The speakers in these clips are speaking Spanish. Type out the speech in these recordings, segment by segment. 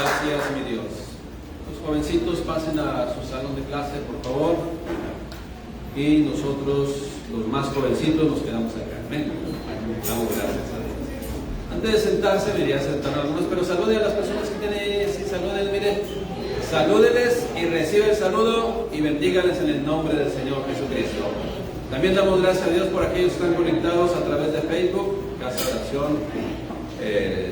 Gracias, mi Dios. Los jovencitos pasen a su salón de clase, por favor. Y nosotros, los más jovencitos, nos quedamos acá. Amén. Damos gracias a Dios. Antes de sentarse, me iría a sentar a algunos, pero salude a las personas que tienen ahí. Sí, saluden, mire. Salúdeles y recibe el saludo y bendígales en el nombre del Señor Jesucristo. También damos gracias a Dios por aquellos que están conectados a través de Facebook, Casa de Oración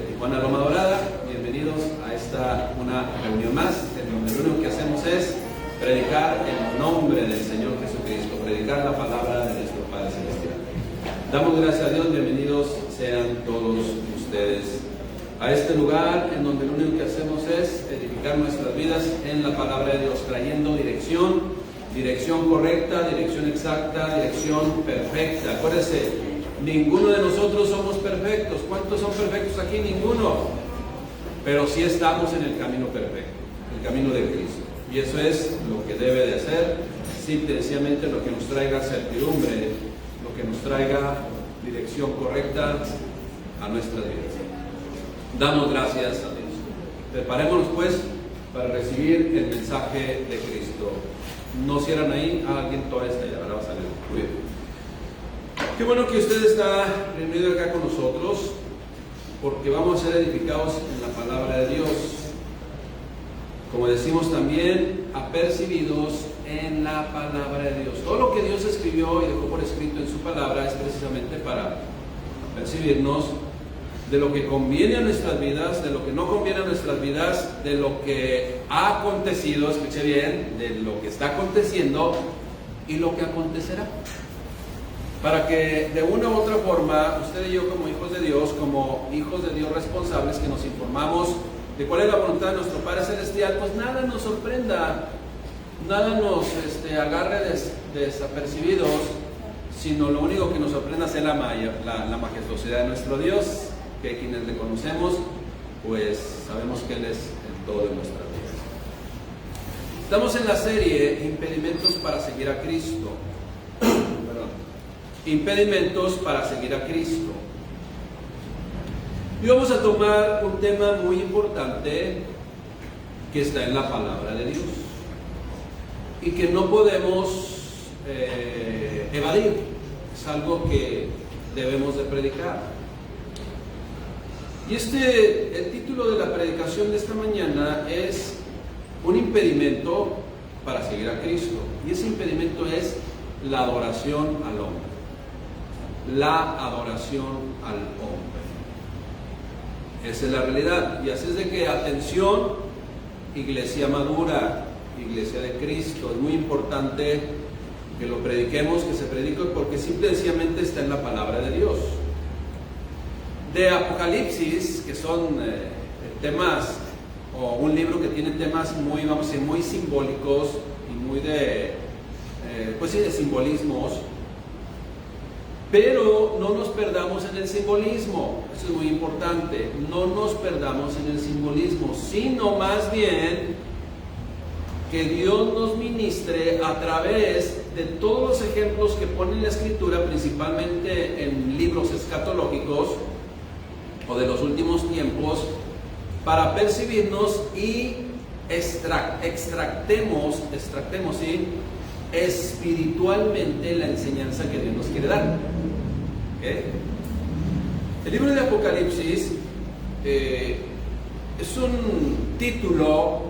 Tijuana Loma Dorada. Bienvenidos a esta una reunión más, en donde lo único que hacemos es predicar en nombre del Señor Jesucristo, predicar la palabra de nuestro Padre Celestial. Damos gracias a Dios, bienvenidos sean todos ustedes a este lugar en donde lo único que hacemos es edificar nuestras vidas en la palabra de Dios, trayendo dirección correcta, dirección exacta, dirección perfecta. Acuérdense, ninguno de nosotros somos perfectos. ¿Cuántos son perfectos aquí? Ninguno. Pero sí estamos en el camino perfecto, el camino de Cristo. Y eso es lo que debe de hacer, simple y sencillamente lo que nos traiga certidumbre, lo que nos traiga dirección correcta a nuestras vidas. Damos gracias a Dios. Preparémonos pues para recibir el mensaje de Cristo. No cierran ahí, alguien todavía está allá, ahora va a salir. Muy bien. Qué bueno que usted está reunido acá con nosotros, porque vamos a ser edificados en la palabra de Dios. Como decimos también, apercibidos en la palabra de Dios. Todo lo que Dios escribió y dejó por escrito en su palabra es precisamente para percibirnos de lo que conviene a nuestras vidas, de lo que no conviene a nuestras vidas, de lo que ha acontecido, escuche bien, de lo que está aconteciendo y lo que acontecerá. Para que de una u otra forma, usted y yo como hijos de Dios responsables, que nos informamos de cuál es la voluntad de nuestro Padre Celestial, pues nada nos sorprenda, nada nos agarre desapercibidos, sino lo único que nos sorprenda es la majestuosidad de nuestro Dios, que quienes le conocemos, pues sabemos que Él es el todo de nuestra vida. Estamos en la serie Impedimentos para seguir a Cristo. Impedimentos para seguir a Cristo. Y vamos a tomar un tema muy importante que está en la palabra de Dios y que no podemos evadir. Es algo que debemos de predicar. Y el título de la predicación de esta mañana es un impedimento para seguir a Cristo. Y ese impedimento es la adoración al hombre. La adoración al hombre. Esa es la realidad. Y así es de que, atención, iglesia madura, iglesia de Cristo, es muy importante que lo prediquemos, que se predique, porque simple y sencillamente está en la palabra de Dios. De Apocalipsis, que son temas, o un libro que tiene temas muy, vamos a decir, muy simbólicos y muy de simbolismos, pero no nos perdamos en el simbolismo. Eso es muy importante. No nos perdamos en el simbolismo, sino más bien que Dios nos ministre a través de todos los ejemplos que pone en la Escritura, principalmente en libros escatológicos o de los últimos tiempos, para percibirnos y extractemos ¿sí?, espiritualmente la enseñanza que Dios nos quiere dar. ¿Okay? El libro de Apocalipsis es un título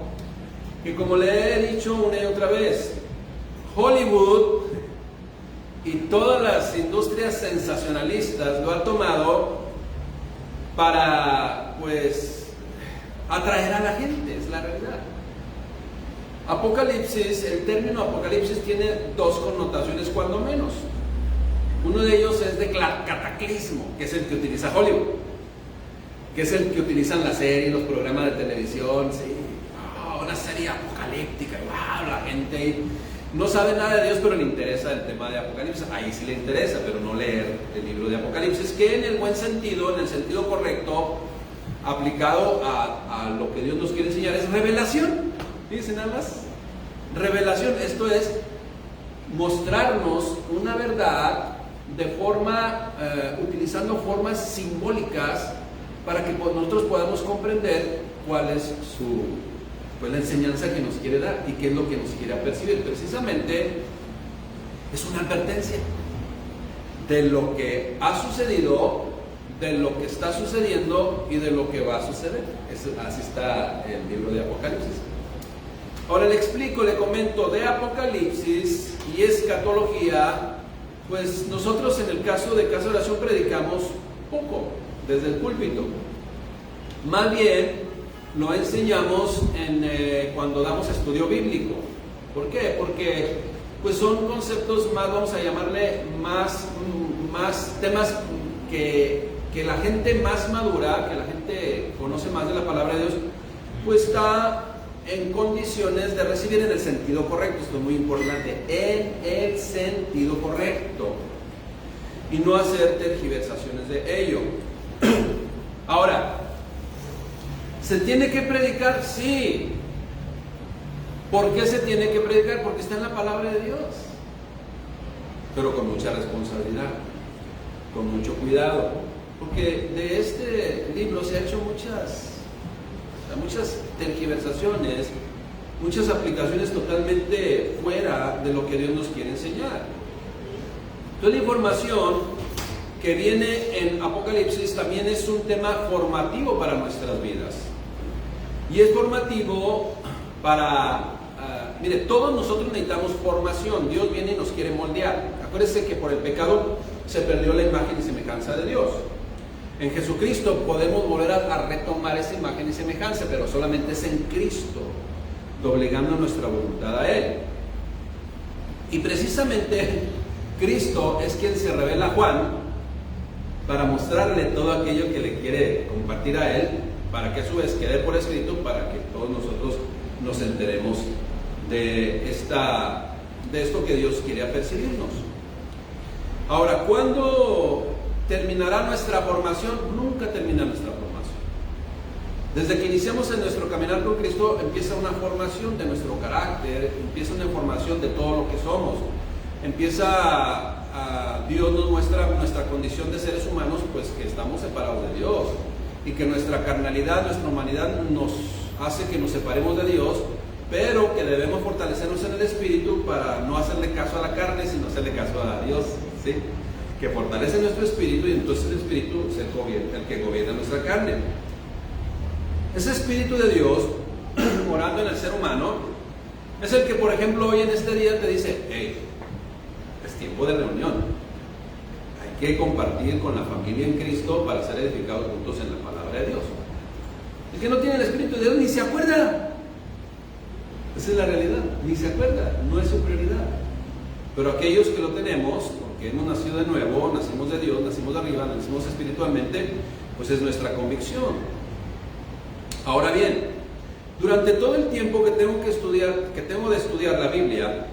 que, como le he dicho una y otra vez, Hollywood y todas las industrias sensacionalistas lo han tomado para, pues, atraer a la gente. Es la realidad. Apocalipsis, el término Apocalipsis tiene dos connotaciones cuando menos. Uno de ellos es de cataclismo, que es el que utiliza Hollywood, que es el que utilizan las series, los programas de televisión, ¿sí? Una serie apocalíptica, wow, la gente no sabe nada de Dios, pero le interesa el tema de Apocalipsis. Ahí sí le interesa, pero no leer el libro de Apocalipsis, que en el buen sentido, en el sentido correcto, aplicado a lo que Dios nos quiere enseñar, es revelación. Fíjense nada más, revelación. Esto es mostrarnos una verdad de forma, utilizando formas simbólicas, para que nosotros podamos comprender cuál es la enseñanza que nos quiere dar y qué es lo que nos quiere percibir. Precisamente es una advertencia de lo que ha sucedido, de lo que está sucediendo y de lo que va a suceder. Así está el libro de Apocalipsis. Ahora le explico, le comento de Apocalipsis y escatología. Pues nosotros en el caso de Casa de Oración predicamos poco desde el púlpito. Más bien lo enseñamos cuando damos estudio bíblico. ¿Por qué? Porque pues son conceptos más, vamos a llamarle, más temas que la gente más madura, que la gente conoce más de la palabra de Dios, pues está en condiciones de recibir en el sentido correcto. Esto es muy importante, en el sentido correcto, y no hacer tergiversaciones de ello. Ahora, ¿se tiene que predicar? Sí. ¿Por qué se tiene que predicar? Porque está en la palabra de Dios, pero con mucha responsabilidad, con mucho cuidado, porque de este libro se han hecho muchas tergiversaciones, muchas aplicaciones totalmente fuera de lo que Dios nos quiere enseñar. Toda la información que viene en Apocalipsis también es un tema formativo para nuestras vidas, y es formativo para mire, todos nosotros necesitamos formación. Dios viene y nos quiere moldear. Acuérdense que por el pecado se perdió la imagen y semejanza de Dios. En Jesucristo podemos volver a retomar esa imagen y semejanza, pero solamente es en Cristo, doblegando nuestra voluntad a Él. Y precisamente Cristo es quien se revela a Juan para mostrarle todo aquello que le quiere compartir a Él, para que a su vez quede por escrito, para que todos nosotros nos enteremos de esto que Dios quiere apercibirnos. Ahora, ¿cuándo terminará nuestra formación? Nunca termina nuestra formación. Desde que iniciamos en nuestro caminar con Cristo, empieza una formación de nuestro carácter, empieza una formación de todo lo que somos, Dios nos muestra nuestra condición de seres humanos, pues que estamos separados de Dios, y que nuestra carnalidad, nuestra humanidad nos hace que nos separemos de Dios, pero que debemos fortalecernos en el Espíritu para no hacerle caso a la carne, sino hacerle caso a Dios, ¿sí? Que fortalece nuestro espíritu, y entonces el Espíritu es el que gobierna nuestra carne. Ese Espíritu de Dios morando en el ser humano es el que, por ejemplo, hoy en este día te dice: hey, es tiempo de reunión, hay que compartir con la familia en Cristo para ser edificados juntos en la palabra de Dios. El que no tiene el Espíritu de Dios ni se acuerda. Esa es la realidad, ni se acuerda, no es su prioridad. Pero aquellos que lo tenemos, porque hemos nacido de nuevo, nacimos de Dios, nacimos de arriba, nacimos espiritualmente, pues es nuestra convicción. Ahora bien, durante todo el tiempo que tengo de estudiar la Biblia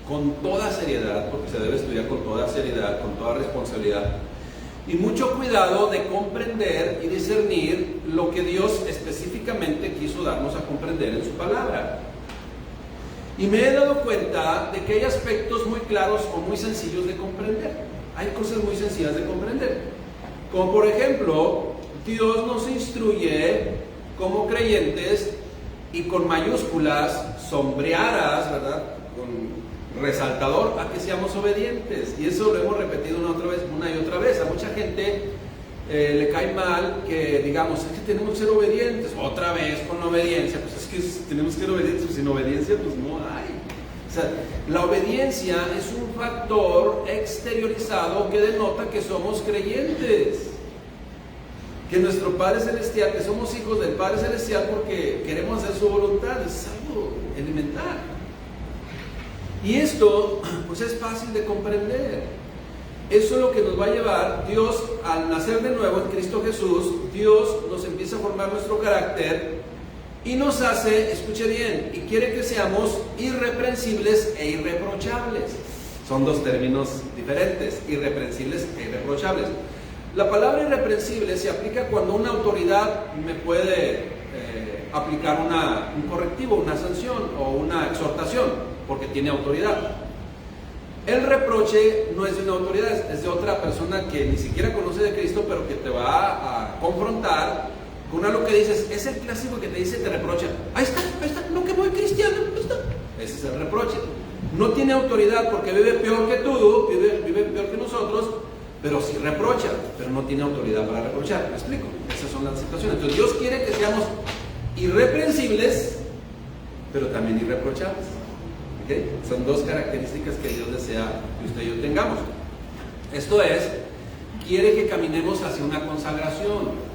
con toda seriedad, porque se debe estudiar con toda seriedad, con toda responsabilidad, y mucho cuidado de comprender y discernir lo que Dios específicamente quiso darnos a comprender en su palabra. Y me he dado cuenta de que hay aspectos muy claros o muy sencillos de comprender. Hay cosas muy sencillas de comprender. Como por ejemplo, Dios nos instruye como creyentes, y con mayúsculas, sombreadas, ¿verdad?, con resaltador, a que seamos obedientes. Y eso lo hemos repetido una y otra vez. A mucha gente le cae mal que digamos: es que tenemos que ser obedientes. Otra vez con la obediencia, pues es que tenemos que ser obedientes, sin obediencia pues no hay. O sea, la obediencia es un factor exteriorizado que denota que somos creyentes, que nuestro Padre Celestial, que somos hijos del Padre Celestial porque queremos hacer su voluntad. Es algo elemental. Y esto pues es fácil de comprender. Eso es lo que nos va a llevar. Dios, al nacer de nuevo en Cristo Jesús, Dios nos empieza a formar nuestro carácter y nos hace, escuche bien, y quiere que seamos irreprensibles e irreprochables. Son dos términos diferentes: irreprensibles e irreprochables. La palabra irreprensible se aplica cuando una autoridad me puede aplicar un correctivo, una sanción o una exhortación, porque tiene autoridad. El reproche no es de una autoridad, es de otra persona que ni siquiera conoce de Cristo, pero que te va a confrontar con algo que dices, es el clásico que te dice, te reprocha. Ahí está, no que voy cristiano, ahí está. Ese es el reproche. No tiene autoridad porque vive peor que tú, vive peor que nosotros, pero sí reprocha, pero no tiene autoridad para reprochar. ¿Me explico? Esas son las situaciones. Entonces Dios quiere que seamos irreprensibles, pero también irreprochables. ¿Okay? Son dos características que Dios desea que usted y yo tengamos. Esto es, quiere que caminemos hacia una consagración.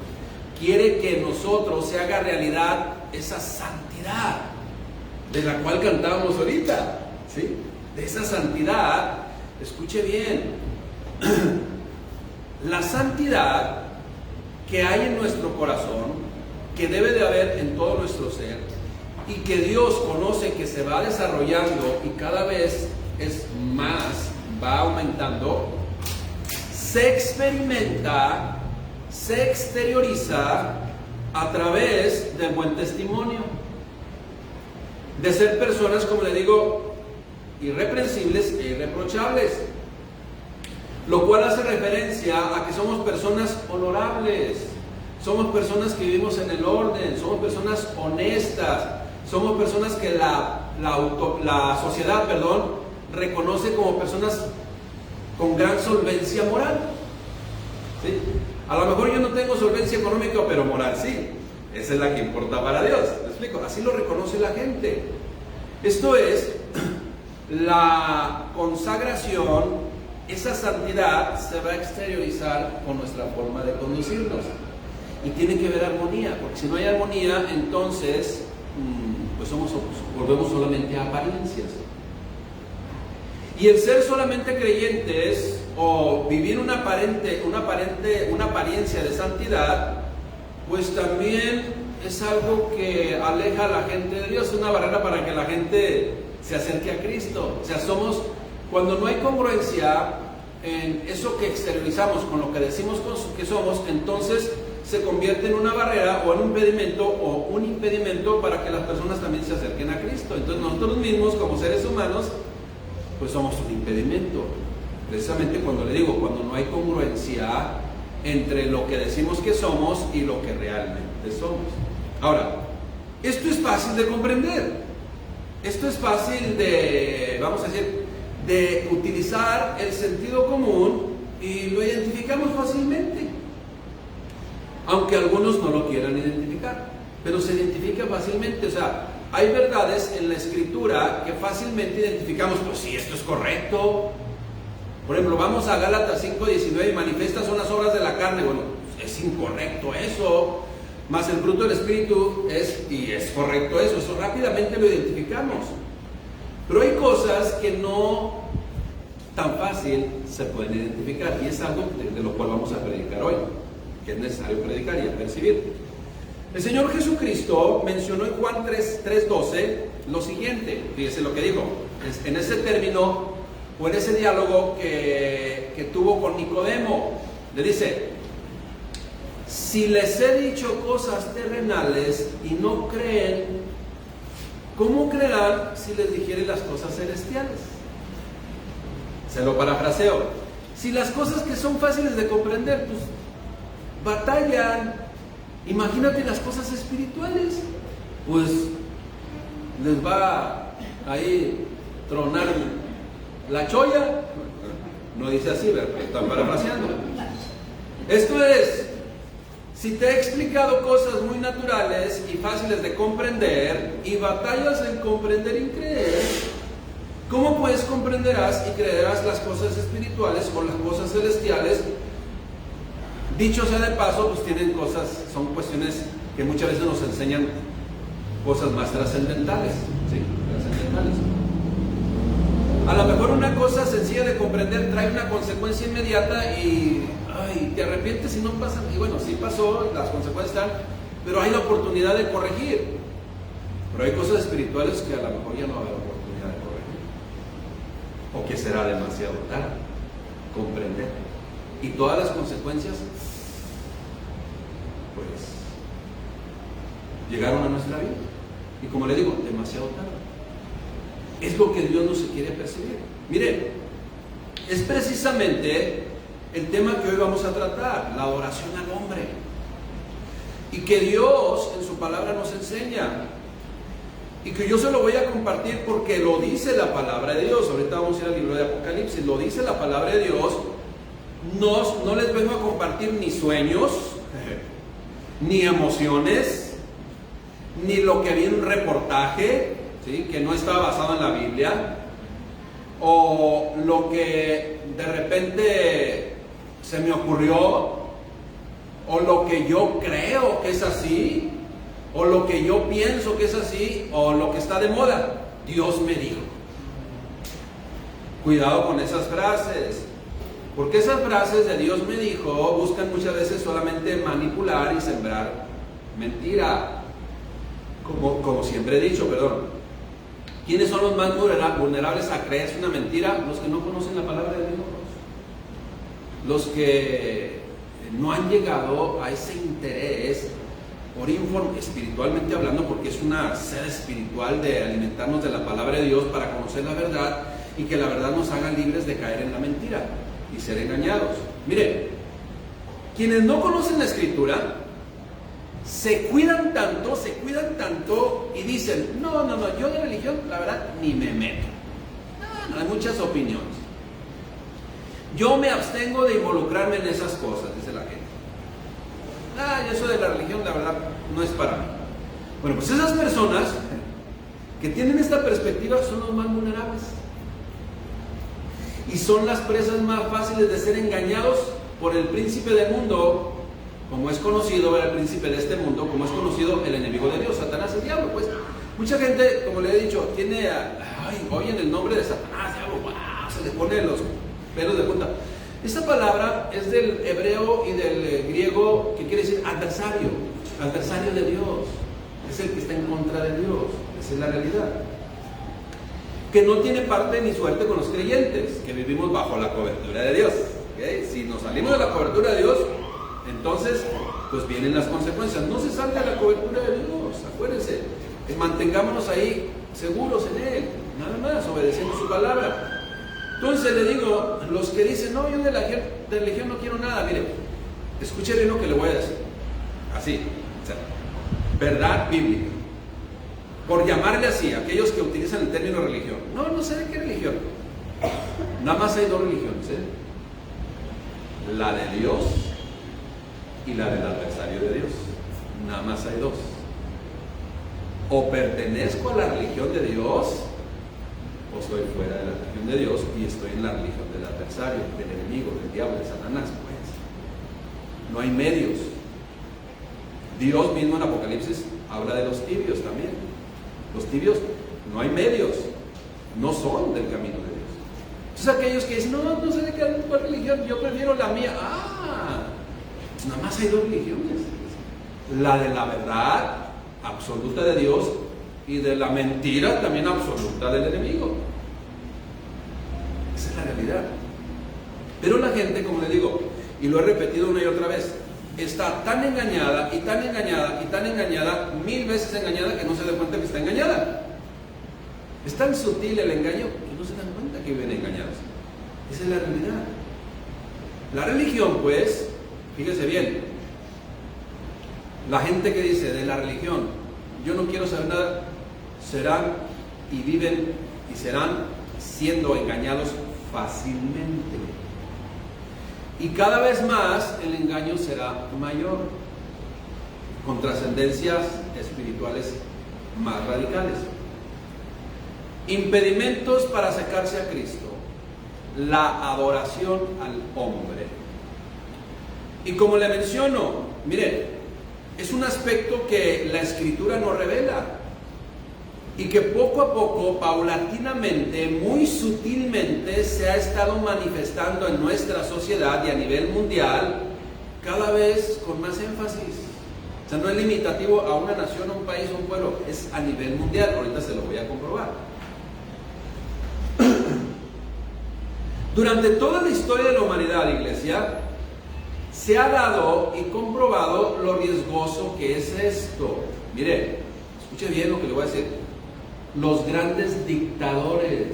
Quiere que nosotros se haga realidad esa santidad de la cual cantábamos ahorita, ¿sí? De esa santidad, escuche bien, la santidad que hay en nuestro corazón, que debe de haber en todo nuestro ser, y que Dios conoce que se va desarrollando y cada vez es más, va aumentando, se experimenta, se exterioriza a través del buen testimonio, de ser personas, como le digo, irreprensibles e irreprochables, lo cual hace referencia a que somos personas honorables, somos personas que vivimos en el orden, somos personas honestas, somos personas que la sociedad, reconoce como personas con gran solvencia moral, ¿sí? A lo mejor yo no tengo solvencia económica, pero moral sí. Esa es la que importa para Dios. ¿Me explico? Así lo reconoce la gente. Esto es, la consagración, esa santidad se va a exteriorizar con nuestra forma de conducirnos. Y tiene que haber armonía, porque si no hay armonía, entonces pues volvemos solamente a apariencias. Y el ser solamente creyentes o vivir una apariencia de santidad, pues también es algo que aleja a la gente de Dios, es una barrera para que la gente se acerque a Cristo. O sea, cuando no hay congruencia en eso que exteriorizamos con lo que decimos que somos, entonces se convierte en una barrera o en un impedimento para que las personas también se acerquen a Cristo. Entonces nosotros mismos como seres humanos pues somos un impedimento, precisamente cuando no hay congruencia entre lo que decimos que somos y lo que realmente somos. Ahora, esto es fácil de comprender, esto es fácil de, de utilizar el sentido común y lo identificamos fácilmente, aunque algunos no lo quieran identificar, pero se identifica fácilmente. O sea, hay verdades en la Escritura que fácilmente identificamos, pues sí, esto es correcto. Por ejemplo, vamos a Gálatas 5:19, y manifiestas son las obras de la carne. Bueno, es incorrecto eso, más el fruto del Espíritu y es correcto eso rápidamente lo identificamos. Pero hay cosas que no tan fácil se pueden identificar, y es algo de lo cual vamos a predicar hoy, que es necesario predicar y percibir. El Señor Jesucristo mencionó en Juan 3:12 lo siguiente, fíjese lo que dijo, en ese término o en ese diálogo que tuvo con Nicodemo. Le dice: si les he dicho cosas terrenales y no creen, ¿cómo creerán si les dijere las cosas celestiales? Se lo parafraseo: si las cosas que son fáciles de comprender, pues batallan, imagínate las cosas espirituales, pues les va ahí tronar la cholla. No dice así, ¿verdad? Están parafraseando. Esto es, si te he explicado cosas muy naturales y fáciles de comprender y batallas en comprender y creer, ¿cómo pues comprenderás y creerás las cosas espirituales o las cosas celestiales? Dicho sea de paso, pues son cuestiones que muchas veces nos enseñan cosas más trascendentales, ¿sí? Trascendentales. A lo mejor una cosa sencilla de comprender trae una consecuencia inmediata y te arrepientes y no pasa. Y bueno, sí pasó, las consecuencias están, pero hay la oportunidad de corregir. Pero hay cosas espirituales que a lo mejor ya no va a haber oportunidad de corregir, o que será demasiado tarde comprender. Y todas las consecuencias, pues, llegaron a nuestra vida. Y como le digo, demasiado tarde. Es lo que Dios no se quiere percibir. Mire, es precisamente el tema que hoy vamos a tratar, la adoración al hombre. y que Dios en su palabra nos enseña, y que yo se lo voy a compartir porque lo dice la palabra de Dios. Ahorita vamos a ir al libro de Apocalipsis, lo dice la palabra de Dios. No les vengo a compartir ni sueños, ni emociones, ni lo que vi en un reportaje, ¿sí?, que no está basado en la Biblia, o lo que de repente se me ocurrió, o lo que yo creo que es así, o lo que yo pienso que es así, o lo que está de moda. Dios me dijo. Cuidado con esas frases, porque esas frases de Dios me dijo buscan muchas veces solamente manipular y sembrar mentira. Como siempre he dicho, perdón. ¿Quiénes son los más vulnerables a creerse una mentira? Los que no conocen la palabra de Dios. Los que no han llegado a ese interés por espiritualmente hablando, porque es una sed espiritual de alimentarnos de la palabra de Dios para conocer la verdad, y que la verdad nos haga libres de caer en la mentira y ser engañados. Mire, quienes no conocen la Escritura se cuidan tanto y dicen, no, yo de religión, la verdad, ni me meto. No, hay muchas opiniones. Yo me abstengo de involucrarme en esas cosas, dice la gente. Eso de la religión, la verdad, no es para mí. Bueno, pues esas personas que tienen esta perspectiva son los más vulnerables. Y son las presas más fáciles de ser engañados por el príncipe del mundo, como es conocido, el príncipe de este mundo, como es conocido el enemigo de Dios, Satanás, el diablo. Pues mucha gente, como le he dicho, oyen el nombre de Satanás, diablo, wow, se les pone los pelos de punta. Esta palabra es del hebreo y del griego, que quiere decir adversario de Dios. Es el que está en contra de Dios. Esa es la realidad. Que no tiene parte ni suerte con los creyentes, que vivimos bajo la cobertura de Dios. ¿Okay? Si nos salimos de la cobertura de Dios, entonces pues vienen las consecuencias. No se salga de la cobertura de Dios, acuérdense, mantengámonos ahí seguros en Él, nada más, obedeciendo su palabra. Entonces le digo, los que dicen, no, yo de la religión no quiero nada, mire, escuche bien lo que le voy a decir, así, o sea, verdad bíblica, por llamarle así, aquellos que utilizan el término religión. No sé de qué religión, nada más hay dos religiones, la de Dios y la del adversario de Dios. Nada más hay dos. O pertenezco a la religión de Dios, o estoy fuera de la religión de Dios y estoy en la religión del adversario, del enemigo, del diablo, de Satanás. Pues no hay medios. Dios mismo en Apocalipsis habla de los tibios también. Los tibios, no hay medios, no son del camino de Dios. Entonces aquellos que dicen, no sé de qué religión, yo prefiero la mía. Pues nada más hay dos religiones. La de la verdad absoluta de Dios y de la mentira también absoluta del enemigo. Esa es la realidad. Pero la gente, como le digo, y lo he repetido una y otra vez, está tan engañada y tan engañada y tan engañada, 1000 veces engañada, que no se da cuenta que está engañada. Es tan sutil el engaño que no se dan cuenta que viven engañados. Esa es la realidad. La religión, pues, fíjese bien, la gente que dice de la religión, yo no quiero saber nada, serán y viven y serán siendo engañados fácilmente. Y cada vez más el engaño será mayor, con trascendencias espirituales más radicales. Impedimentos para acercarse a Cristo: la adoración al hombre. Y como le menciono, mire, es un aspecto que la Escritura nos revela y que poco a poco, paulatinamente, muy sutilmente se ha estado manifestando en nuestra sociedad y a nivel mundial, cada vez con más énfasis. O sea, no es limitativo a una nación, a un país, a un pueblo, es a nivel mundial. Ahorita se lo voy a comprobar. Durante toda la historia de la humanidad, iglesia, se ha dado y comprobado lo riesgoso que es esto. Mire, escuche bien lo que le voy a decir. Los grandes dictadores.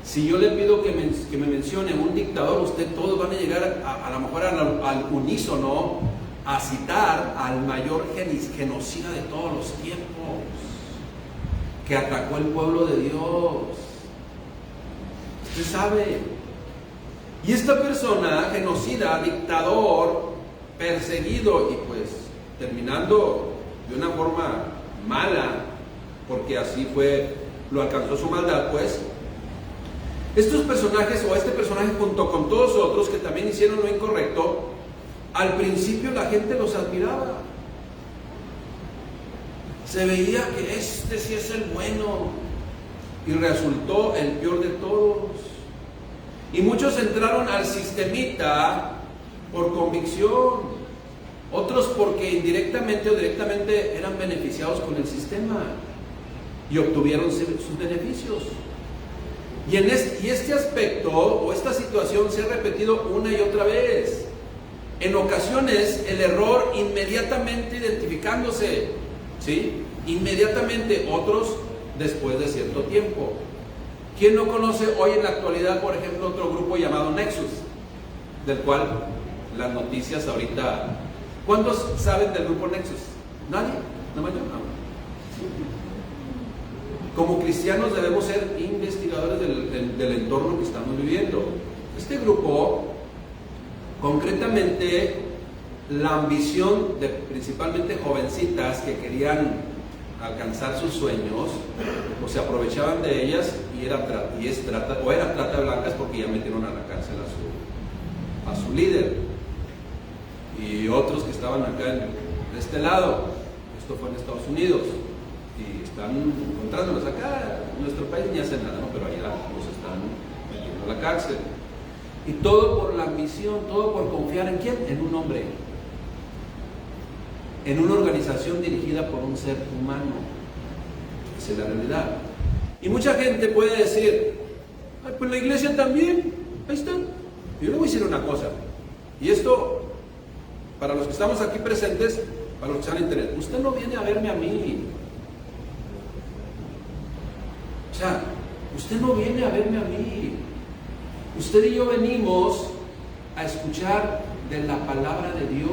Si yo le pido que me mencione un dictador, todos van a llegar a lo mejor al unísono a citar al mayor genocida de todos los tiempos, que atacó el pueblo de Dios. Usted sabe. Y esta persona, genocida, dictador, perseguido y pues terminando de una forma mala, porque así fue, lo alcanzó su maldad, pues. Estos personajes, o este personaje junto con todos otros que también hicieron lo incorrecto, al principio la gente los admiraba. Se veía que este sí es el bueno, y resultó el peor de todos. Y muchos entraron al sistemita por convicción, otros porque indirectamente o directamente eran beneficiados con el sistema y obtuvieron sus beneficios. Y este aspecto o esta situación se ha repetido una y otra vez. En ocasiones el error inmediatamente identificándose, ¿sí? Inmediatamente, otros después de cierto tiempo. ¿Quién no conoce hoy en la actualidad, por ejemplo, otro grupo llamado Nexus? Del cual las noticias ahorita... ¿Cuántos saben del grupo Nexus? ¿Nadie? ¿No más yo? No. Como cristianos debemos ser investigadores del entorno que estamos viviendo. Este grupo, concretamente, la ambición de principalmente jovencitas que querían alcanzar sus sueños, o se aprovechaban de ellas era trata de blancas, porque ya metieron a la cárcel a su líder. Y otros que estaban acá de este lado, esto fue en Estados Unidos, y están encontrándolos acá. En nuestro país ni hacen nada, ¿no? Pero allá los están metiendo a la cárcel. Y todo por la ambición, todo por confiar en ¿quién? En un hombre, en una organización dirigida por un ser humano. Esa es la realidad. Y mucha gente puede decir, ay, pues la iglesia también, ahí está. Y yo le voy a decir una cosa, y esto, para los que estamos aquí presentes, para los que están en internet, usted no viene a verme a mí. O sea, usted no viene a verme a mí. Usted y yo venimos a escuchar de la palabra de Dios,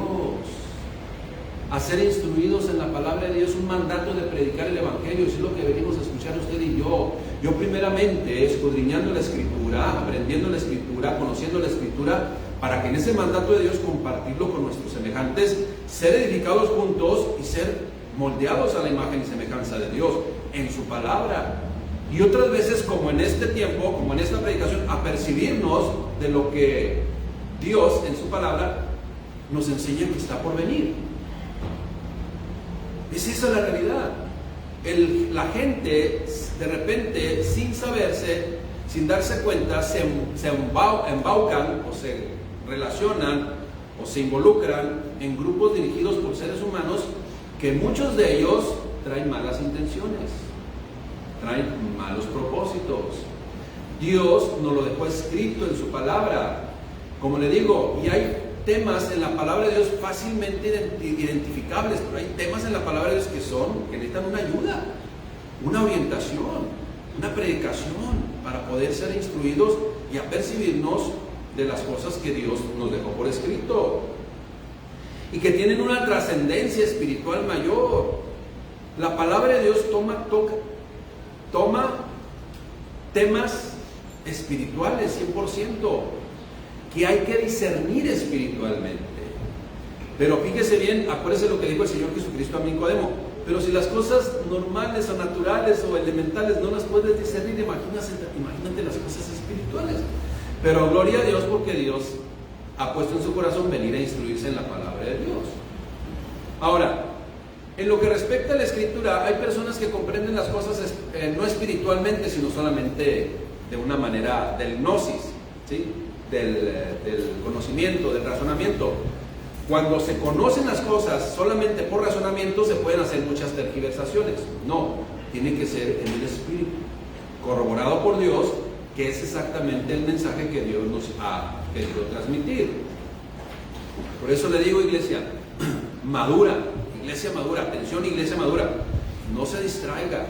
a ser instruidos en la palabra de Dios, un mandato de predicar el evangelio. Eso es lo que venimos a escuchar usted y yo. Yo primeramente escudriñando la escritura, aprendiendo la escritura, conociendo la escritura, para que en ese mandato de Dios compartirlo con nuestros semejantes, ser edificados juntos y ser moldeados a la imagen y semejanza de Dios en su palabra. Y otras veces, como en este tiempo, como en esta predicación, apercibirnos de lo que Dios en su palabra nos enseña que está por venir. Es esa la realidad. La gente de repente, sin saberse, sin darse cuenta, se embaucan o se relacionan o se involucran en grupos dirigidos por seres humanos que muchos de ellos traen malas intenciones, traen malos propósitos. Dios nos lo dejó escrito en su palabra, como le digo, y hay temas en la palabra de Dios fácilmente identificables, pero hay temas en la palabra de Dios que necesitan una ayuda, una orientación, una predicación para poder ser instruidos y apercibirnos de las cosas que Dios nos dejó por escrito y que tienen una trascendencia espiritual mayor. La palabra de Dios toma temas espirituales 100%, que hay que discernir espiritualmente. Pero fíjese bien, acuérdese lo que dijo el Señor Jesucristo a Nicodemo: pero si las cosas normales o naturales o elementales no las puedes discernir, imagínate las cosas espirituales. Pero gloria a Dios, porque Dios ha puesto en su corazón venir a instruirse en la palabra de Dios. Ahora, en lo que respecta a la escritura, hay personas que comprenden las cosas no espiritualmente, sino solamente de una manera del gnosis, ¿sí? Del conocimiento, del razonamiento. Cuando se conocen las cosas solamente por razonamiento, se pueden hacer muchas tergiversaciones. No, tiene que ser en el espíritu, corroborado por Dios, que es exactamente el mensaje que Dios nos ha querido transmitir. Por eso le digo, iglesia madura, atención, iglesia madura, no se distraiga,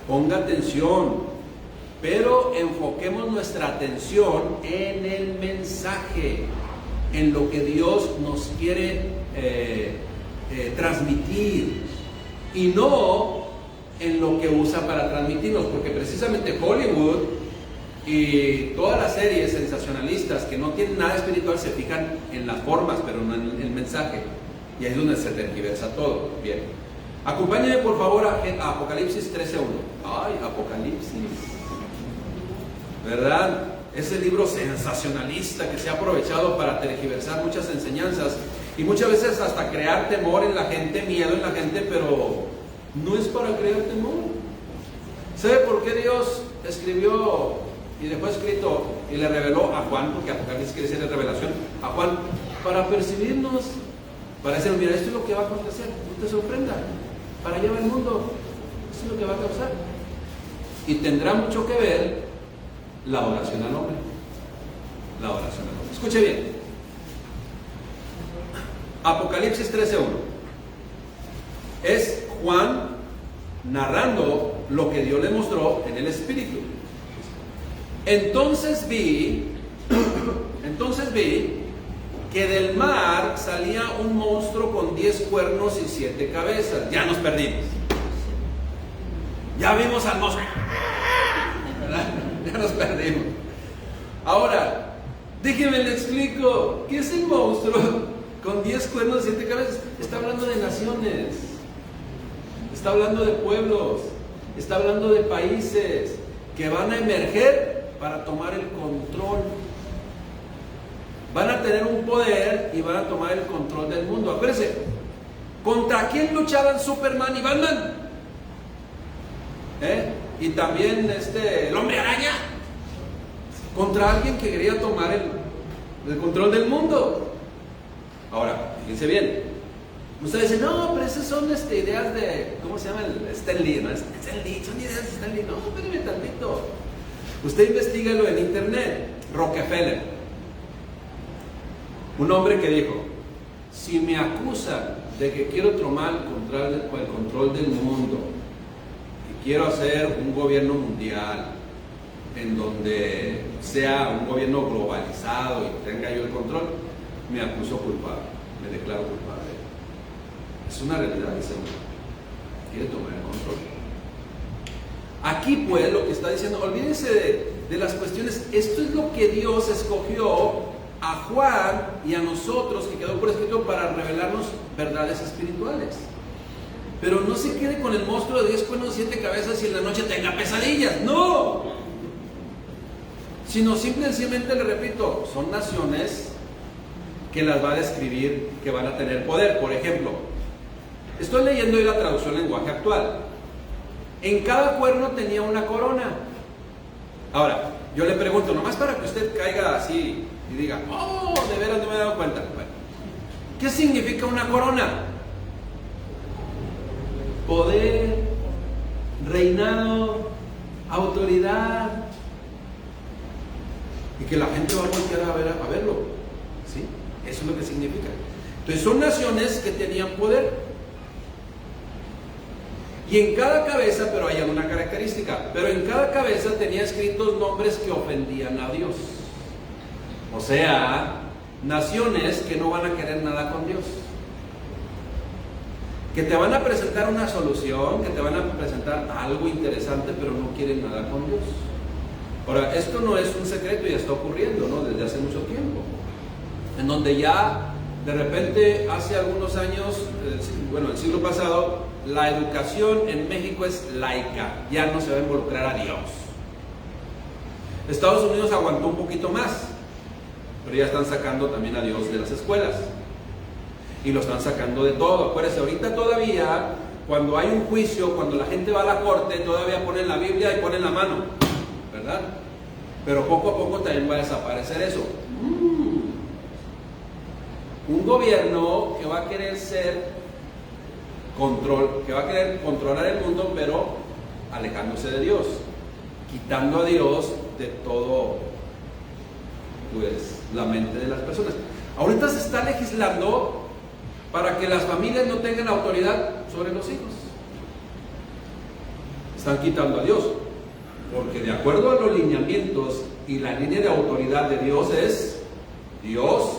ponga atención, pero enfoquemos nuestra atención en el mensaje, en lo que Dios nos quiere transmitir y no en lo que usa para transmitirnos, porque precisamente Hollywood y todas las series sensacionalistas que no tienen nada espiritual se fijan en las formas, pero no en el mensaje, y ahí es donde se tergiversa todo. Bien, acompáñenme por favor a Apocalipsis 13:1. Ay, Apocalipsis, ¿verdad? Ese libro sensacionalista que se ha aprovechado para tergiversar muchas enseñanzas y muchas veces hasta crear temor en la gente, miedo en la gente, pero no es para crear temor. ¿Sabe por qué Dios escribió y dejó escrito y le reveló a Juan? Porque Apocalipsis quiere decir revelación a Juan, para percibirnos, para decir, mira, esto es lo que va a acontecer, no te sorprenda, para allá va el mundo, esto es lo que va a causar. Y tendrá mucho que ver la oración al hombre. La oración al hombre. Escuche bien. Apocalipsis 13:1. Es Juan narrando lo que Dios le mostró en el Espíritu. Entonces vi que del mar salía un monstruo con 10 cuernos y 7 cabezas. Ya nos perdimos. Ya vimos al monstruo. ¿Verdad? Ya nos perdimos. Ahora, déjenme le explico. ¿Qué es el monstruo con 10 cuernos y 7 cabezas? Está hablando de naciones. Está hablando de pueblos. Está hablando de países que van a emerger para tomar el control. Van a tener un poder y van a tomar el control del mundo. Acuérdense, ¿contra quién luchaban Superman y Batman? Y también el Hombre Araña. Contra alguien que quería tomar el control del mundo. Ahora, fíjense bien. Ustedes dicen, no, pero esas son ideas de, ¿cómo se llama? Stan Lee, ¿no? Stan Lee, son ideas de Stan Lee. No, espérame tantito. Usted investíguelo en internet. Rockefeller, un hombre que dijo, si me acusan de que quiero tomar el control del mundo y quiero hacer un gobierno mundial en donde sea un gobierno globalizado y tenga yo el control, me acuso culpable, me declaro culpable. Es una realidad, ese hombre quiere tomar el control. Aquí pues lo que está diciendo, olvídense de las cuestiones. Esto es lo que Dios escogió a Juan y a nosotros, que quedó por escrito para revelarnos verdades espirituales. Pero no se quede con el monstruo de 10 cuernos y 7 cabezas y en la noche tenga pesadillas. ¡No! Sino simplemente, le repito, son naciones que las va a describir, que van a tener poder. Por ejemplo, estoy leyendo hoy la traducción lenguaje actual. En cada cuerno tenía una corona. Ahora, yo le pregunto, nomás para que usted caiga así y diga, oh, de veras no me he dado cuenta. Bueno, ¿qué significa una corona? Poder, reinado, autoridad. Y que la gente va a voltear a verlo. ¿Sí? Eso es lo que significa. Entonces son naciones que tenían poder. Y en cada cabeza, pero hay una característica, pero en cada cabeza tenía escritos nombres que ofendían a Dios. O sea, naciones que no van a querer nada con Dios. Que te van a presentar una solución, que te van a presentar algo interesante, pero no quieren nada con Dios. Ahora, esto no es un secreto y está ocurriendo, ¿no? Desde hace mucho tiempo. En donde ya, de repente, hace algunos años, el siglo pasado, la educación en México es laica, ya no se va a involucrar a Dios. Estados Unidos aguantó un poquito más, pero ya están sacando también a Dios de las escuelas. Y lo están sacando de todo. Acuérdense, ahorita todavía, cuando hay un juicio, cuando la gente va a la corte, todavía ponen la Biblia y ponen la mano, ¿verdad? Pero poco a poco también va a desaparecer eso. Un gobierno que va a querer que va a querer controlar el mundo, pero alejándose de Dios, quitando a Dios de todo, pues, la mente de las personas. Ahorita se está legislando para que las familias no tengan autoridad sobre los hijos. Están quitando a Dios, porque de acuerdo a los lineamientos y la línea de autoridad de Dios es Dios,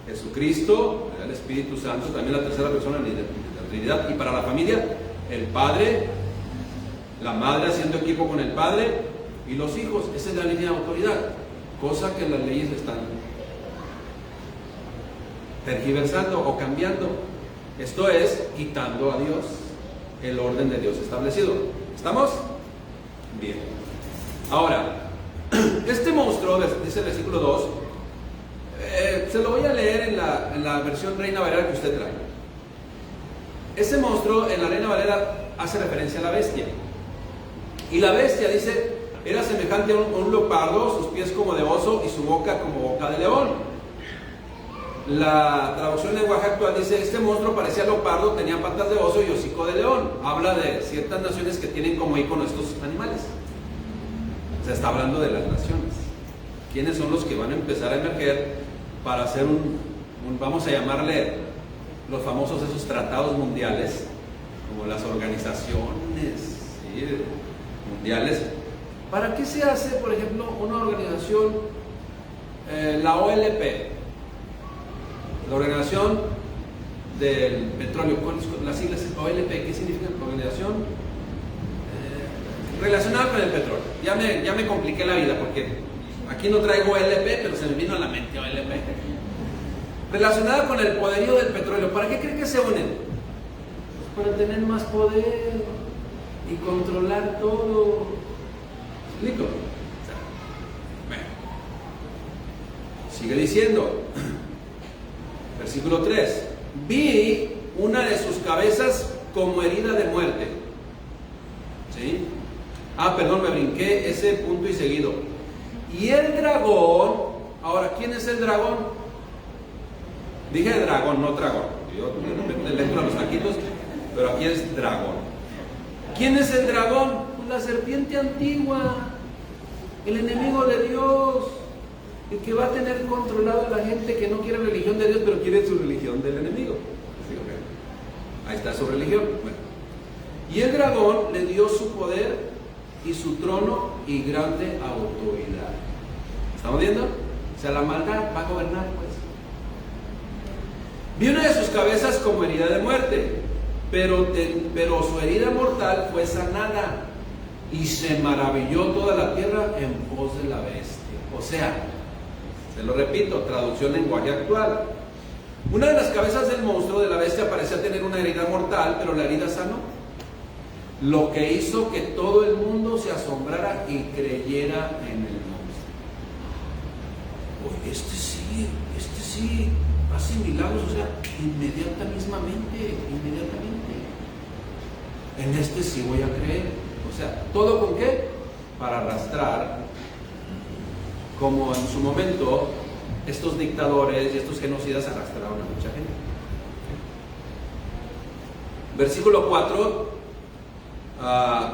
Jesucristo, el Espíritu Santo, también la tercera persona de la Trinidad. Y para la familia, el Padre, la Madre haciendo equipo con el Padre y los hijos. Esa es la línea de autoridad, cosa que las leyes están tergiversando o cambiando. Esto es, quitando a Dios, el orden de Dios establecido. ¿Estamos? Bien. Ahora, este monstruo, dice el versículo 2, se lo voy a leer en la versión Reina Valera que usted trae. Ese monstruo en la Reina Valera hace referencia a la bestia. Y la bestia, dice, era semejante a un leopardo, sus pies como de oso y su boca como boca de león. La traducción en lenguaje actual dice, este monstruo parecía leopardo, tenía patas de oso y hocico de león. Habla de ciertas naciones que tienen como ícono estos animales. O sea, está hablando de las naciones. ¿Quiénes son los que van a empezar a emerger para hacer vamos a llamarle los famosos esos tratados mundiales, como las organizaciones, ¿sí?, mundiales? ¿Para qué se hace, por ejemplo, una organización, la OLP, la Organización del Petróleo? Las siglas OLP, ¿qué significa? Organización relacionada con el petróleo. Ya me compliqué la vida porque aquí no traigo OLP, pero se me vino a la mente OLP. Relacionada con el poderío del petróleo. ¿Para qué creen que se unen? Pues para tener más poder y controlar todo. ¿Explico? Bueno. Sigue diciendo. Versículo 3. Vi una de sus cabezas como herida de muerte. ¿Sí? Perdón, me brinqué ese punto y seguido. Y el dragón, ahora, ¿quién es el dragón? Dije dragón, no dragón. Yo de repente le entro a los taquitos, pero aquí es dragón. ¿Quién es el dragón? Pues la serpiente antigua, el enemigo de Dios, el que va a tener controlado a la gente que no quiere religión de Dios, pero quiere su religión del enemigo. ¿Sí? Okay. Ahí está su religión. Bueno. Y el dragón le dio su poder y su trono y grande autoridad. ¿Estamos viendo? O sea, la maldad va a gobernar, pues. Vi una de sus cabezas como herida de muerte, pero su herida mortal fue sanada, y se maravilló toda la tierra en pos de la bestia. O sea, se lo repito, traducción lenguaje actual. Una de las cabezas del monstruo, de la bestia, parecía tener una herida mortal, pero la herida sanó, lo que hizo que todo el mundo se asombrara y creyera en el monstruo. Oye, este sí hace milagros, o sea, inmediatamente. En este sí voy a creer. O sea, ¿todo con qué? Para arrastrar, como en su momento estos dictadores y estos genocidas arrastraron a mucha gente. Versículo 4,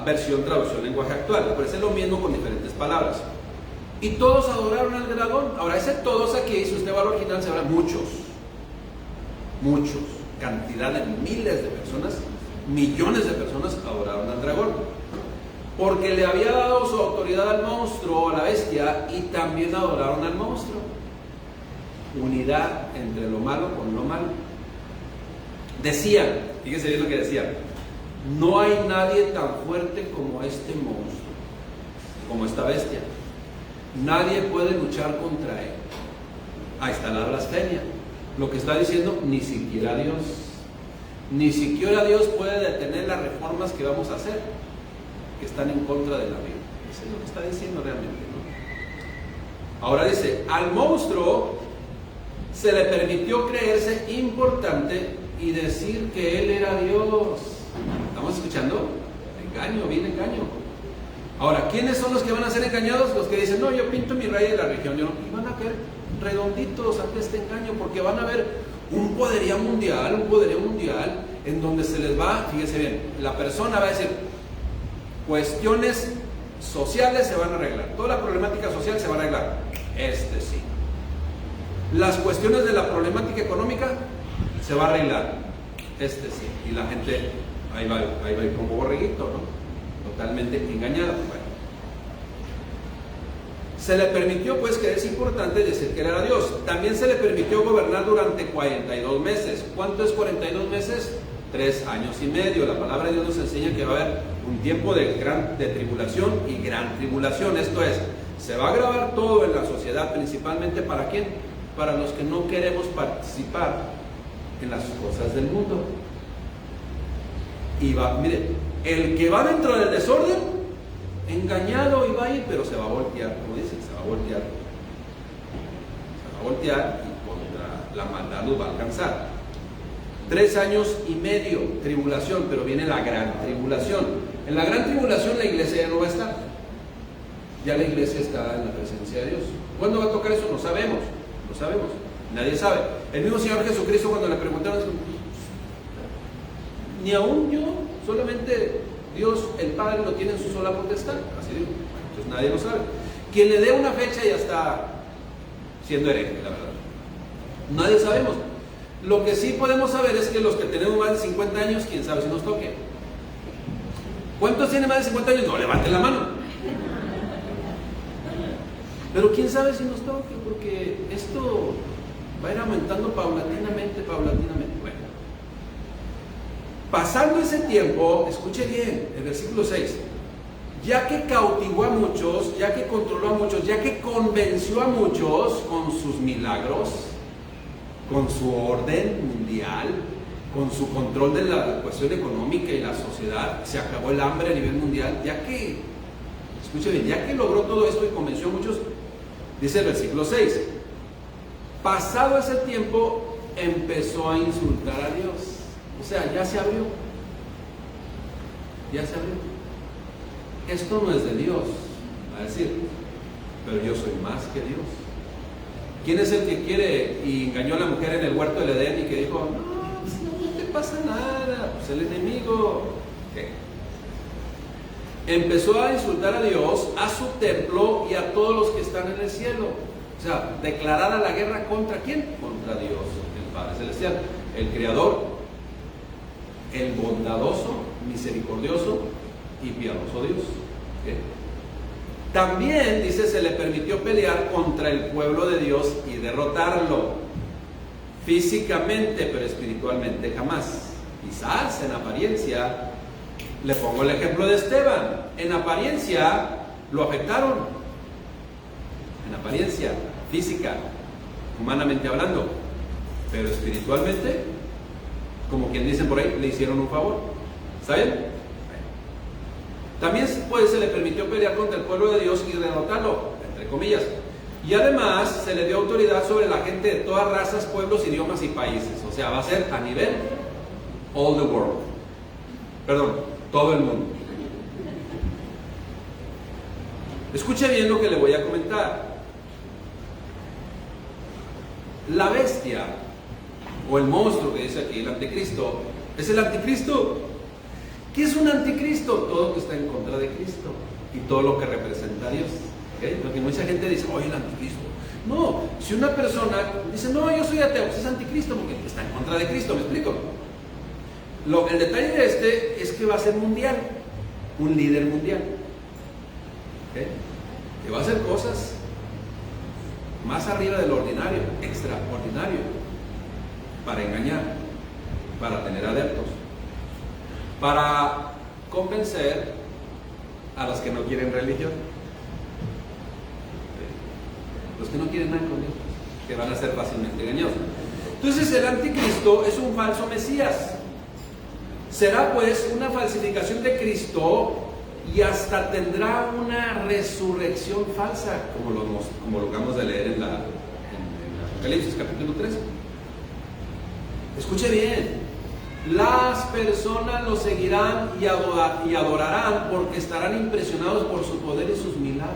versión traducción lenguaje actual. Parece lo mismo con diferentes palabras. Y todos adoraron al dragón. Ahora, ese todos aquí, si usted va al original, se verá muchos, cantidad de miles de personas, millones de personas adoraron al dragón, porque le había dado su autoridad al monstruo, a la bestia, y también adoraron al monstruo. Unidad entre lo malo con lo malo. Decían, fíjense bien lo que decían: no hay nadie tan fuerte como este monstruo, como esta bestia. Nadie puede luchar contra él. Ahí está la blasfemia. Lo que está diciendo, ni siquiera Dios puede detener las reformas que vamos a hacer, que están en contra de la vida. Eso es lo que está diciendo realmente, ¿no? Ahora dice, al monstruo se le permitió creerse importante y decir que él era Dios. ¿Estamos escuchando? Engaño, bien engaño. Ahora, ¿quiénes son los que van a ser engañados? Los que dicen, no, yo pinto mi raya de la religión, yo no. Y van a caer redonditos ante este engaño, porque van a ver un poderío mundial en donde se les va, fíjese bien, la persona va a decir, cuestiones sociales se van a arreglar, toda la problemática social se va a arreglar, sí. Las cuestiones de la problemática económica se va a arreglar, sí. Y la gente ahí va como borreguito, ¿no? Totalmente engañada. Bueno. Se le permitió, pues, que es importante decir que él era Dios. También se le permitió gobernar durante 42 meses. ¿Cuánto es 42 meses? 3 años y medio. La palabra de Dios nos enseña que va a haber un tiempo de tribulación y gran tribulación. Esto es, se va a agravar todo en la sociedad, principalmente ¿para quién? Para los que no queremos participar en las cosas del mundo. Y va, mire, el que va dentro del desorden, engañado y va a ir, pero se va a voltear, como dicen, se va a voltear. Se va a voltear y contra la maldad nos va a alcanzar. 3 años y medio, tribulación, pero viene la gran tribulación. En la gran tribulación la iglesia ya no va a estar. Ya la iglesia está en la presencia de Dios. ¿Cuándo va a tocar eso? No sabemos, no sabemos. Nadie sabe. El mismo Señor Jesucristo, cuando le preguntaron, ni aún yo, solamente Dios, el Padre, lo tiene en su sola potestad. Así digo. Entonces nadie lo sabe. Quien le dé una fecha ya está siendo hereje, la verdad. Nadie sabemos. Lo que sí podemos saber es que los que tenemos más de 50 años, quién sabe si nos toque. ¿Cuántos tienen más de 50 años? No, levanten la mano. Pero quién sabe si nos toque, porque esto va a ir aumentando paulatinamente. Bueno, pasando ese tiempo, escuche bien, el versículo 6, ya que cautivó a muchos, ya que controló a muchos, ya que convenció a muchos con sus milagros, con su orden mundial, con su control de la cuestión económica y la sociedad, se acabó el hambre a nivel mundial, ya que, escuche bien, ya que logró todo esto y convenció a muchos, dice el versículo 6, pasado ese tiempo empezó a insultar a Dios. O sea, ya se abrió. Ya se abrió. Esto no es de Dios, va a decir, pero yo soy más que Dios. ¿Quién es el que quiere y engañó a la mujer en el huerto del Edén y que dijo, no te pasa nada, pues el enemigo? ¿Qué? Empezó a insultar a Dios, a su templo y a todos los que están en el cielo. O sea, declarara la guerra ¿contra quién? Contra Dios, el Padre Celestial, el Creador, el bondadoso, misericordioso y piadoso Dios. ¿Okay? También, dice, se le permitió pelear contra el pueblo de Dios y derrotarlo. Físicamente, pero espiritualmente jamás. Quizás en apariencia, le pongo el ejemplo de Esteban, en apariencia lo afectaron. En apariencia, física, humanamente hablando, pero espiritualmente, como quien dicen por ahí, le hicieron un favor. ¿Está bien? También pues, se le permitió pelear contra el pueblo de Dios y derrotarlo, entre comillas. Y además se le dio autoridad sobre la gente de todas razas, pueblos, idiomas y países. O sea, va a ser a nivel all the world. Perdón, todo el mundo. Escuche bien lo que le voy a comentar. La bestia, o el monstruo que dice aquí, el anticristo, es el anticristo. ¿Qué es un anticristo? Todo lo que está en contra de Cristo y todo lo que representa a Dios. ¿Okay? Porque mucha gente dice, oye, el anticristo. No, si una persona dice, no, yo soy ateo, pues es anticristo porque está en contra de Cristo, ¿me explico? El detalle de este es que va a ser mundial, un líder mundial. ¿Okay? Que va a hacer cosas más arriba de lo ordinario, extraordinario, para engañar, para tener adeptos, para convencer a los que no quieren religión, los que no quieren nada con Dios, que van a ser fácilmente engañados. Entonces el anticristo es un falso Mesías. Será pues una falsificación de Cristo y hasta tendrá una resurrección falsa, como lo acabamos de leer en Apocalipsis capítulo 3. Escuche bien. Las personas lo seguirán y adorarán porque estarán impresionados por su poder y sus milagros,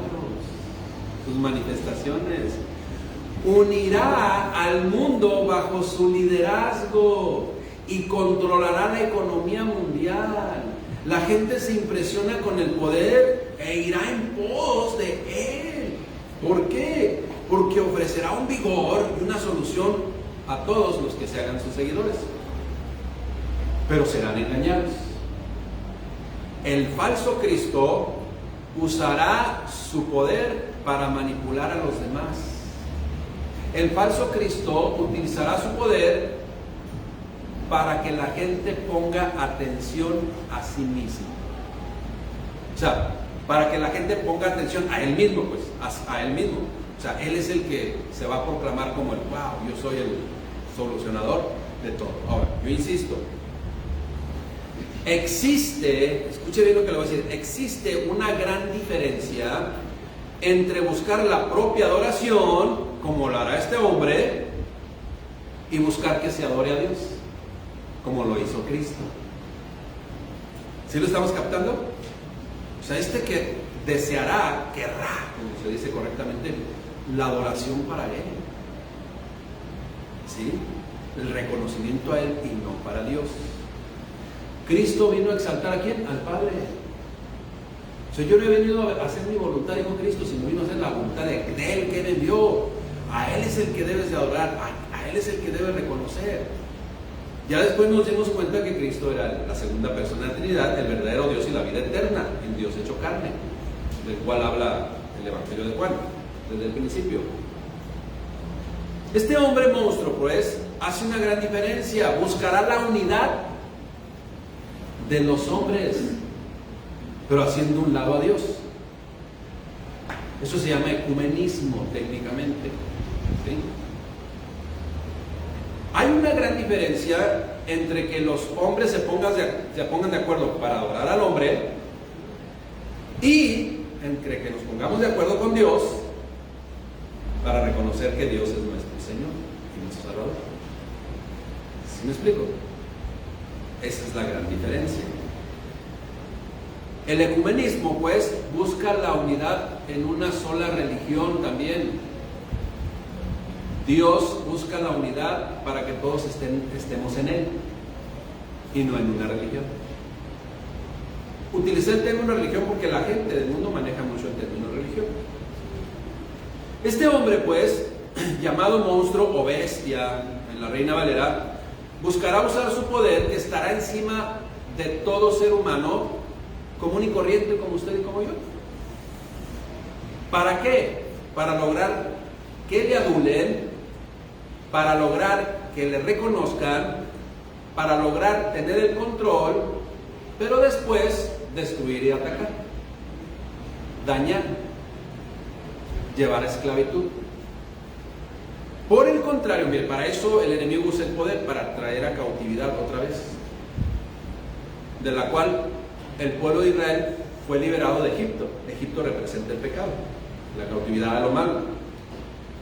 sus manifestaciones. Unirá al mundo bajo su liderazgo y controlará la economía mundial. La gente se impresiona con el poder e irá en pos de él. ¿Por qué? Porque ofrecerá un vigor y una solución a todos los que se hagan sus seguidores. Pero serán engañados. El falso Cristo usará su poder para manipular a los demás. El falso Cristo utilizará su poder para que la gente ponga atención a sí mismo. O sea, para que la gente ponga atención a él mismo, pues, a él mismo. O sea, él es el que se va a proclamar como el, wow, yo soy el solucionador de todo. Ahora, yo insisto, escuche bien lo que le voy a decir, existe una gran diferencia entre buscar la propia adoración, como lo hará este hombre, y buscar que se adore a Dios, como lo hizo Cristo. ¿Sí lo estamos captando? O sea, que deseará, querrá, como se dice correctamente, la adoración para Él. ¿Sí? El reconocimiento a Él y no para Dios. Cristo vino a exaltar ¿a quién? Al Padre. O sea, yo no he venido a hacer mi voluntad, dijo Cristo, sino vino a hacer la voluntad de Él que me envió. A Él es el que debes de adorar, a Él es el que debes reconocer. Ya después nos dimos cuenta que Cristo era la segunda persona de la Trinidad, el verdadero Dios y la vida eterna, el Dios hecho carne, del cual habla el Evangelio de Juan, desde el principio. Este hombre monstruo, pues, hace una gran diferencia. Buscará la unidad de los hombres, pero haciendo un lado a Dios. Eso se llama ecumenismo técnicamente. ¿Sí? Hay una gran diferencia entre que los hombres se pongan de acuerdo para adorar al hombre y entre que nos pongamos de acuerdo con Dios para reconocer que Dios es nuestro Señor y nuestro Salvador. ¿Sí me explico? Esa es la gran diferencia. El ecumenismo, pues, busca la unidad en una sola religión también. Dios busca la unidad para que todos estemos en Él y no en una religión. Utilicé el término religión porque la gente del mundo maneja mucho el término religión. Este hombre, pues, llamado monstruo o bestia en la Reina Valera, buscará usar su poder que estará encima de todo ser humano común y corriente como usted y como yo. ¿Para qué? Para lograr que le adulen, para lograr que le reconozcan, para lograr tener el control, pero después destruir y atacar, dañar, llevar a esclavitud. Por el contrario, mire, para eso el enemigo usa el poder, para traer a cautividad otra vez, de la cual el pueblo de Israel fue liberado de Egipto. Egipto representa el pecado, la cautividad a lo malo.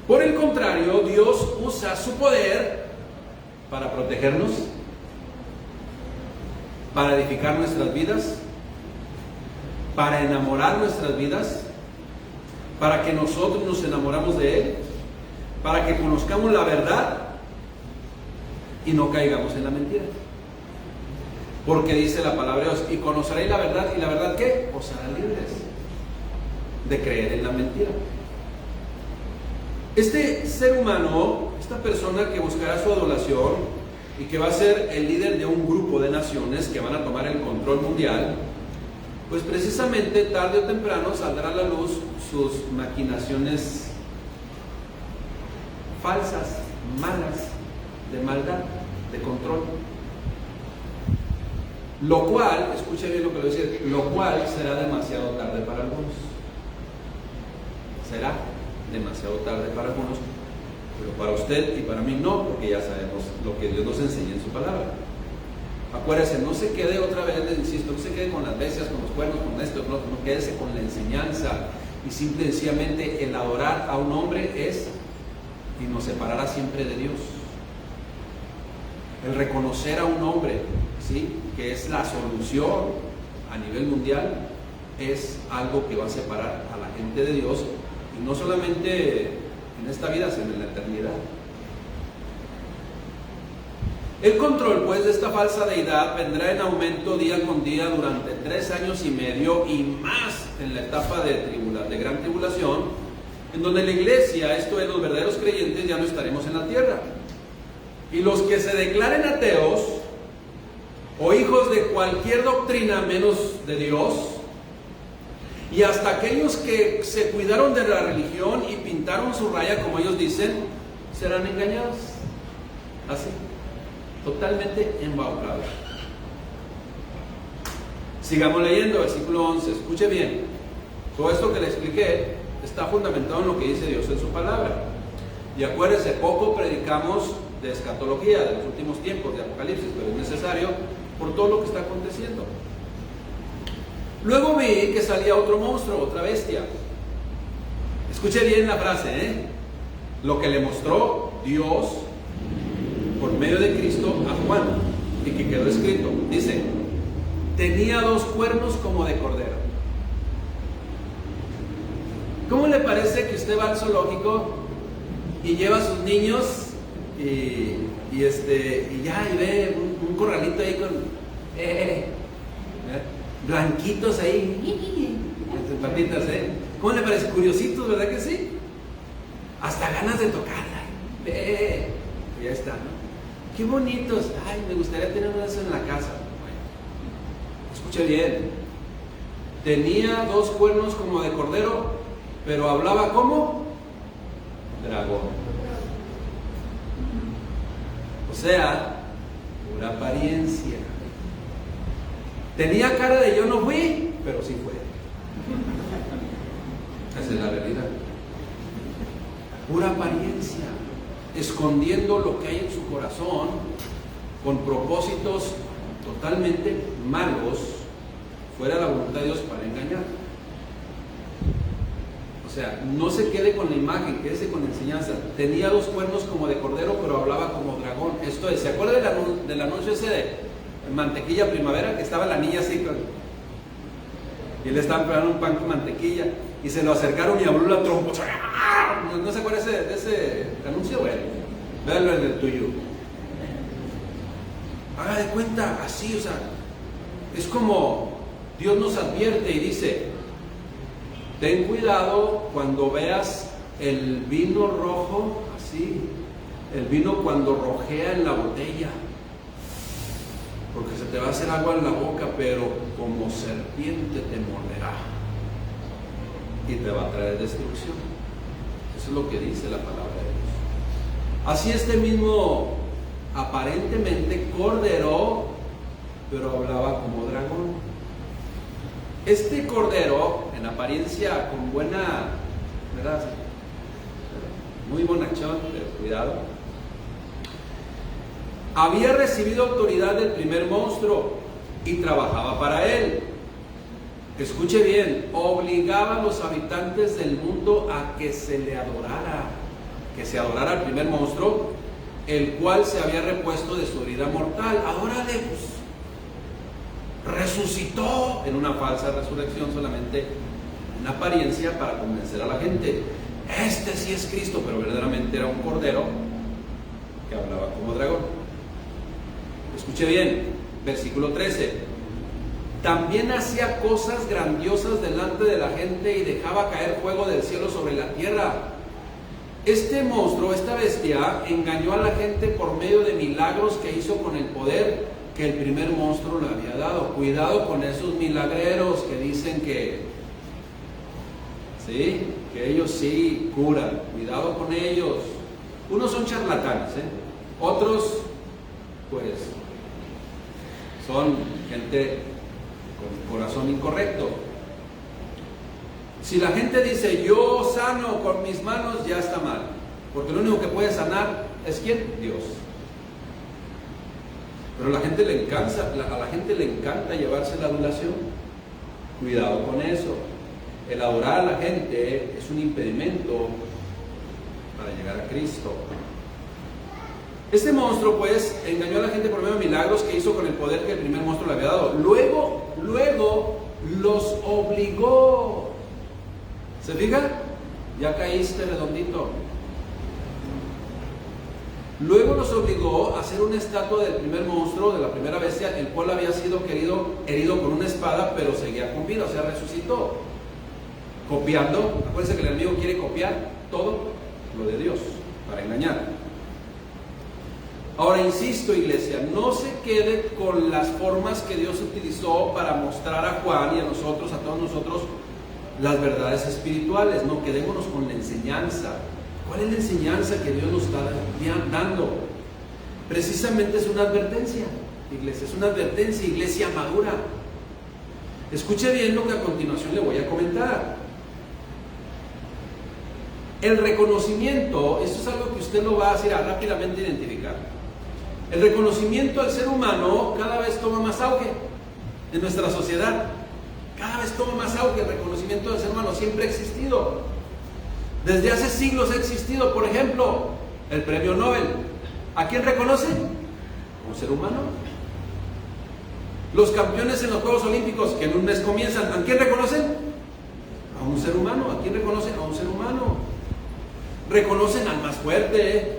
Por el contrario, Dios usa su poder para protegernos, para edificar nuestras vidas, para enamorar nuestras vidas, para que nosotros nos enamoramos de Él, para que conozcamos la verdad y no caigamos en la mentira. Porque dice la palabra de Dios, y conoceréis la verdad, ¿y la verdad qué? Os hará libres de creer en la mentira. Este ser humano, esta persona que buscará su adoración y que va a ser el líder de un grupo de naciones que van a tomar el control mundial, pues precisamente tarde o temprano saldrá a la luz sus maquinaciones falsas, malas, de maldad, de control. Lo cual, escuche bien lo que le voy a decir, lo cual será demasiado tarde para algunos. Será demasiado tarde para algunos, pero para usted y para mí no, porque ya sabemos lo que Dios nos enseña en su palabra. Acuérdese, no se quede otra vez, les insisto, no se quede con las bestias, con los cuernos, con esto, no quédese con la enseñanza. Y simple y sencillamente el adorar a un hombre es y nos separará siempre de Dios. El reconocer a un hombre, ¿sí?, que es la solución a nivel mundial, es algo que va a separar a la gente de Dios, y no solamente en esta vida, sino en la eternidad. El control, pues, de esta falsa deidad vendrá en aumento día con día durante 3 años y medio y más en la etapa de gran tribulación, en donde la iglesia, esto es, los verdaderos creyentes, ya no estaremos en la tierra. Y los que se declaren ateos o hijos de cualquier doctrina menos de Dios, Y hasta aquellos que se cuidaron de la religión y pintaron su raya, como ellos dicen, serán engañados. Así, totalmente embaucados. Sigamos leyendo, versículo 11. Escuche bien. Todo esto que le expliqué está fundamentado en lo que dice Dios en su palabra. Y acuérdense, poco predicamos de escatología, de los últimos tiempos, de Apocalipsis, pero es necesario por todo lo que está aconteciendo. Luego vi que salía otro monstruo, otra bestia. Escuche bien la frase, lo que le mostró Dios por medio de Cristo a Juan, y que quedó escrito. Dice, tenía 2 cuernos como de cordero. ¿Cómo le parece que usted va al zoológico y lleva a sus niños y ve un corralito ahí con blanquitos ahí, en sus patitas, ¿Cómo le parece? Curiositos, ¿verdad que sí? Hasta ganas de tocarla. Ya está, ¿no? Qué bonitos. Ay, me gustaría tener uno de esos en la casa. Bueno, escuche bien. Tenía 2 cuernos como de cordero, pero hablaba como dragón. O sea, pura apariencia. Tenía cara de yo no fui, pero sí fue. Esa es la realidad. Pura apariencia, escondiendo lo que hay en su corazón, con propósitos totalmente malos, fuera de la voluntad de Dios para engañar. O sea, no se quede con la imagen, quédese con la enseñanza. Tenía 2 cuernos como de cordero, pero hablaba como dragón. Esto es, ¿se acuerda del anuncio ese de mantequilla primavera? Que estaba la niña así y le estaban pegando un pan con mantequilla y se lo acercaron y habló la trompa. ¿No se acuerda de ese anuncio? Bueno, véanlo en el tuyo. Haga de cuenta, así, o sea, es como Dios nos advierte y dice: ten cuidado cuando veas el vino rojo, así, el vino cuando rojea en la botella, porque se te va a hacer agua en la boca, pero como serpiente te morderá y te va a traer destrucción. Eso es lo que dice la palabra de Dios. Así este mismo aparentemente cordero, pero hablaba como dragón. Este cordero, en apariencia con buena, ¿verdad? Muy bonachón, pero cuidado, había recibido autoridad del primer monstruo y trabajaba para él. Escuche bien, obligaba a los habitantes del mundo a que se le adorara, que se adorara al primer monstruo, el cual se había repuesto de su herida mortal. Adórale, pues. Resucitó en una falsa resurrección, solamente en apariencia, para convencer a la gente. Este sí es Cristo, pero verdaderamente era un cordero que hablaba como dragón. Escuche bien, versículo 13. También hacía cosas grandiosas delante de la gente y dejaba caer fuego del cielo sobre la tierra. Este monstruo, esta bestia, engañó a la gente por medio de milagros que hizo con el poder que el primer monstruo le había dado. Cuidado con esos milagreros que dicen que ellos sí curan. Cuidado con ellos. Unos son charlatanes, otros pues son gente con corazón incorrecto. Si la gente dice yo sano con mis manos, ya está mal, porque lo único que puede sanar es ¿quién? Dios. Pero a la gente le encanta llevarse la adulación. Cuidado con eso. El adorar a la gente es un impedimento para llegar a Cristo. Este monstruo pues engañó a la gente por medio de milagros que hizo con el poder que el primer monstruo le había dado. Luego los obligó. ¿Se fija? Ya caíste redondito. Luego los obligó a hacer una estatua del primer monstruo, de la primera bestia, el cual había sido herido con una espada, pero seguía con vida, o sea, resucitó. Copiando, acuérdense que el enemigo quiere copiar todo lo de Dios para engañar. Ahora insisto, iglesia, no se quede con las formas que Dios utilizó para mostrar a Juan y a nosotros, a todos nosotros, las verdades espirituales, no, quedémonos con la enseñanza. ¿Cuál es la enseñanza que Dios nos está dando? Precisamente es una advertencia, iglesia, es una advertencia, iglesia madura. Escuche bien lo que a continuación le voy a comentar. El reconocimiento, esto es algo que usted lo va a hacer rápidamente identificar. El reconocimiento al ser humano cada vez toma más auge en nuestra sociedad. Cada vez toma más auge el reconocimiento del ser humano. Siempre ha existido. Desde hace siglos ha existido. Por ejemplo, el premio Nobel. ¿A quién reconoce? A un ser humano. Los campeones en los Juegos Olímpicos, que en un mes comienzan, ¿a quién reconocen? A un ser humano. ¿A quién reconocen? A un ser humano. Reconocen al más fuerte,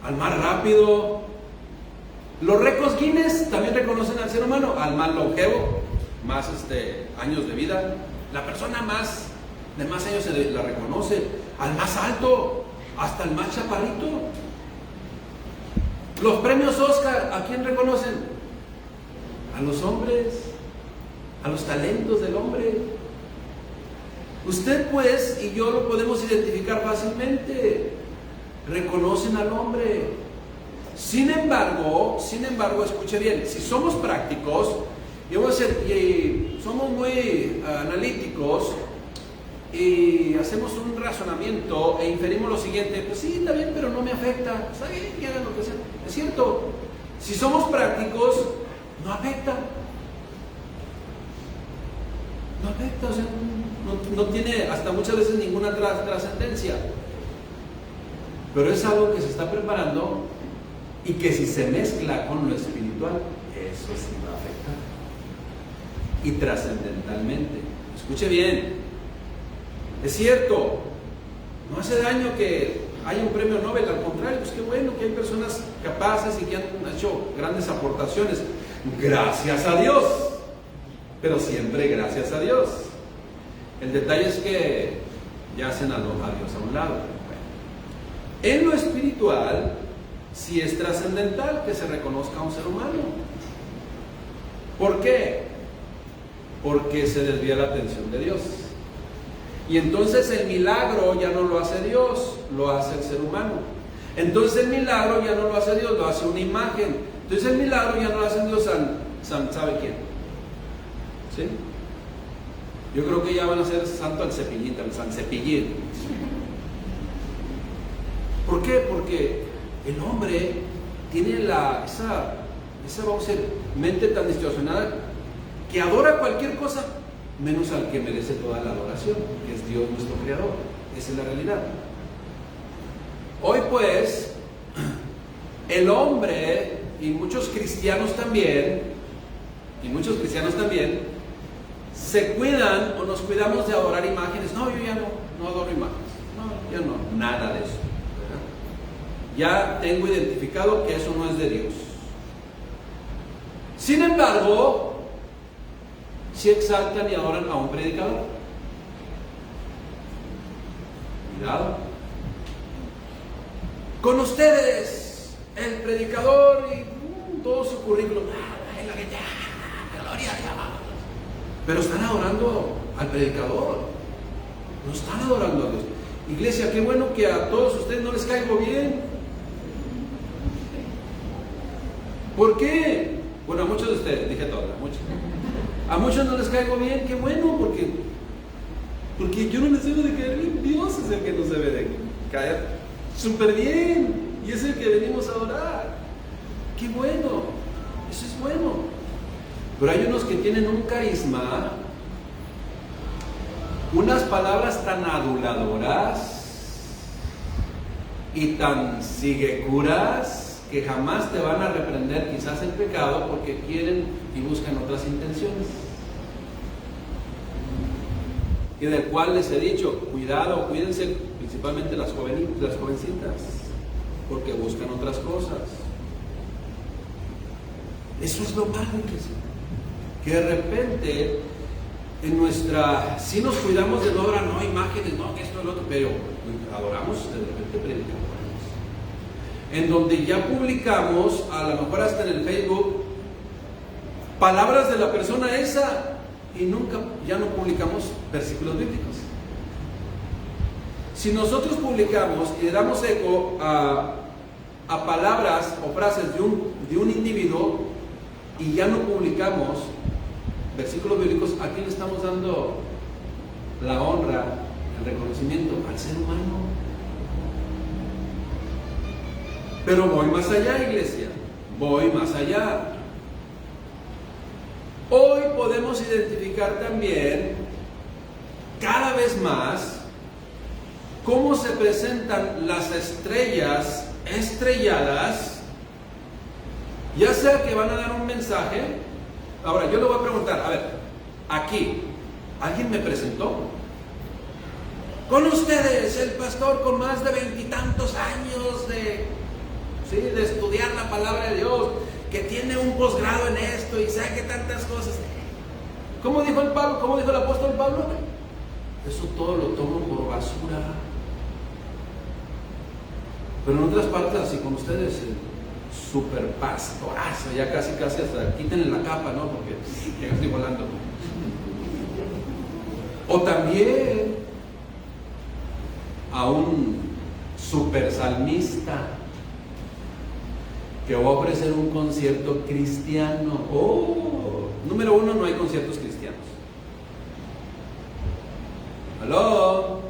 al más rápido. Los récords Guinness también reconocen al ser humano, al más longevo, más años de vida. La persona de más años se la reconoce, al más alto, hasta el más chaparrito. Los premios Oscar, ¿a quién reconocen? A los hombres, a los talentos del hombre. Usted pues y yo lo podemos identificar fácilmente. Reconocen al hombre. Sin embargo, escuche bien, si somos prácticos y somos muy analíticos y hacemos un razonamiento e inferimos lo siguiente: pues sí, está bien, pero no me afecta. Está bien, que hagan lo que sea. Es cierto, si somos prácticos, no afecta. No afecta, o sea, no tiene hasta muchas veces ninguna trascendencia. Pero es algo que se está preparando y que si se mezcla con lo espiritual, eso sí va a afectar. Y trascendentalmente. Escuche bien. Es cierto, no hace daño que haya un premio Nobel, al contrario, pues qué bueno que hay personas capaces y que han hecho grandes aportaciones. Gracias a Dios. Pero siempre gracias a Dios. El detalle es que ya hacen a Dios a un lado. En lo espiritual, sí es trascendental que se reconozca a un ser humano. ¿Por qué? Porque se desvía la atención de Dios. Y entonces el milagro ya no lo hace Dios, lo hace el ser humano. Entonces el milagro ya no lo hace Dios, lo hace una imagen. Entonces el milagro ya no lo hace Dios, ¿sabe quién? ¿Sí? Yo creo que ya van a ser santo al Cepillín, al San Cepillín. ¿Por qué? Porque el hombre tiene esa vamos a decir, mente tan distorsionada que adora cualquier cosa menos al que merece toda la adoración, que es Dios nuestro Creador. Esa es la realidad. Hoy pues, el hombre y muchos cristianos también, se cuidan o nos cuidamos de adorar imágenes. No, yo ya no adoro imágenes. No, yo no, nada de eso. Ya tengo identificado que eso no es de Dios. Sin embargo, si exaltan y adoran a un predicador. Cuidado. Con ustedes, el predicador y todo su currículum. Gloria a Dios. Pero están adorando al predicador. No están adorando a Dios. Iglesia, qué bueno que a todos ustedes no les caigo bien. ¿Por qué? Bueno, a muchos de ustedes, dije todos, a muchos no les caigo bien, qué bueno, porque yo no les debo de caer bien. Dios es el que nos debe de caer súper bien, y es el que venimos a adorar. Qué bueno, eso es bueno. Pero hay unos que tienen un carisma, unas palabras tan aduladoras y tan siguecuras que jamás te van a reprender quizás el pecado porque quieren y buscan otras intenciones. Y del cual les he dicho, cuidado, cuídense, principalmente las jovencitas, porque buscan otras cosas. Eso es lo malo, que de repente en si nos cuidamos de no adorar, no imágenes, no que esto es lo otro, pero adoramos de repente predicamos. En donde ya publicamos, a lo mejor hasta en el Facebook, palabras de la persona esa, y ya no publicamos versículos bíblicos. Si nosotros publicamos y le damos eco a palabras o frases de un individuo y ya no publicamos versículos bíblicos, ¿a quién le estamos dando la honra, el reconocimiento? Al ser humano. Pero voy más allá, iglesia, voy más allá. Hoy podemos identificar también cada vez más cómo se presentan las estrellas estrelladas, ya sea que van a dar un mensaje. Ahora, yo le voy a preguntar, a ver, aquí, ¿alguien me presentó? Con ustedes, el pastor con más de 20 y tantos años de estudiar la palabra de Dios, que tiene un posgrado en esto y sabe tantas cosas. ¿Cómo dijo el apóstol Pablo? Eso todo lo tomo por basura. Pero en otras partes, así como ustedes, el super pastorazo, ya casi hasta quítenle la capa, ¿no? Porque ya estoy volando. O también a un super salmista que va a ofrecer un concierto cristiano. Número uno, no hay conciertos cristianos. ¿Aló?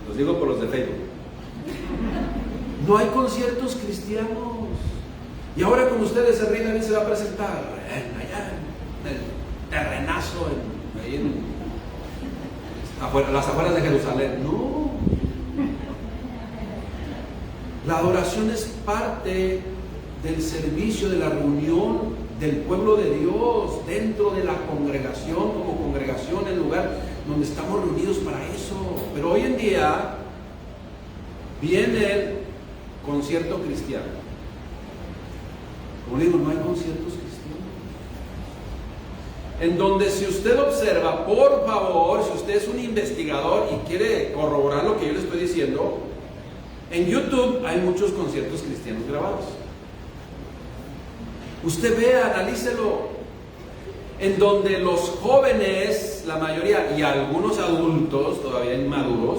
Los digo por los de Facebook. No hay conciertos cristianos. Y ahora con ustedes el rey David se va a presentar allá en el terrenazo, ahí las afueras de Jerusalén. No. La adoración es parte del servicio, de la reunión del pueblo de Dios dentro de la congregación, como congregación, el lugar donde estamos reunidos para eso. Pero hoy en día viene el concierto cristiano. Como digo, no hay conciertos cristianos. En donde, si usted observa, por favor, si usted es un investigador y quiere corroborar lo que yo le estoy diciendo, en YouTube hay muchos conciertos cristianos grabados. Usted vea, analícelo, en donde los jóvenes, la mayoría, y algunos adultos todavía inmaduros,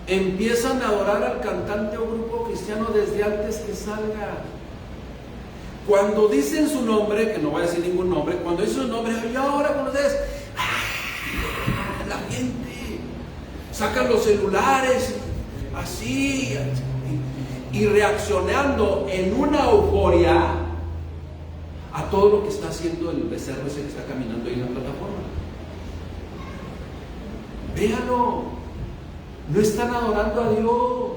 empiezan a adorar al cantante o grupo cristiano desde antes que salga. Cuando dicen su nombre, que no voy a decir ningún nombre, cuando dicen su nombre, y ahora con ustedes, la gente sacan los celulares así, y reaccionando en una euforia a todo lo que está haciendo el becerro ese que está caminando ahí en la plataforma. Véanlo, no están adorando a Dios,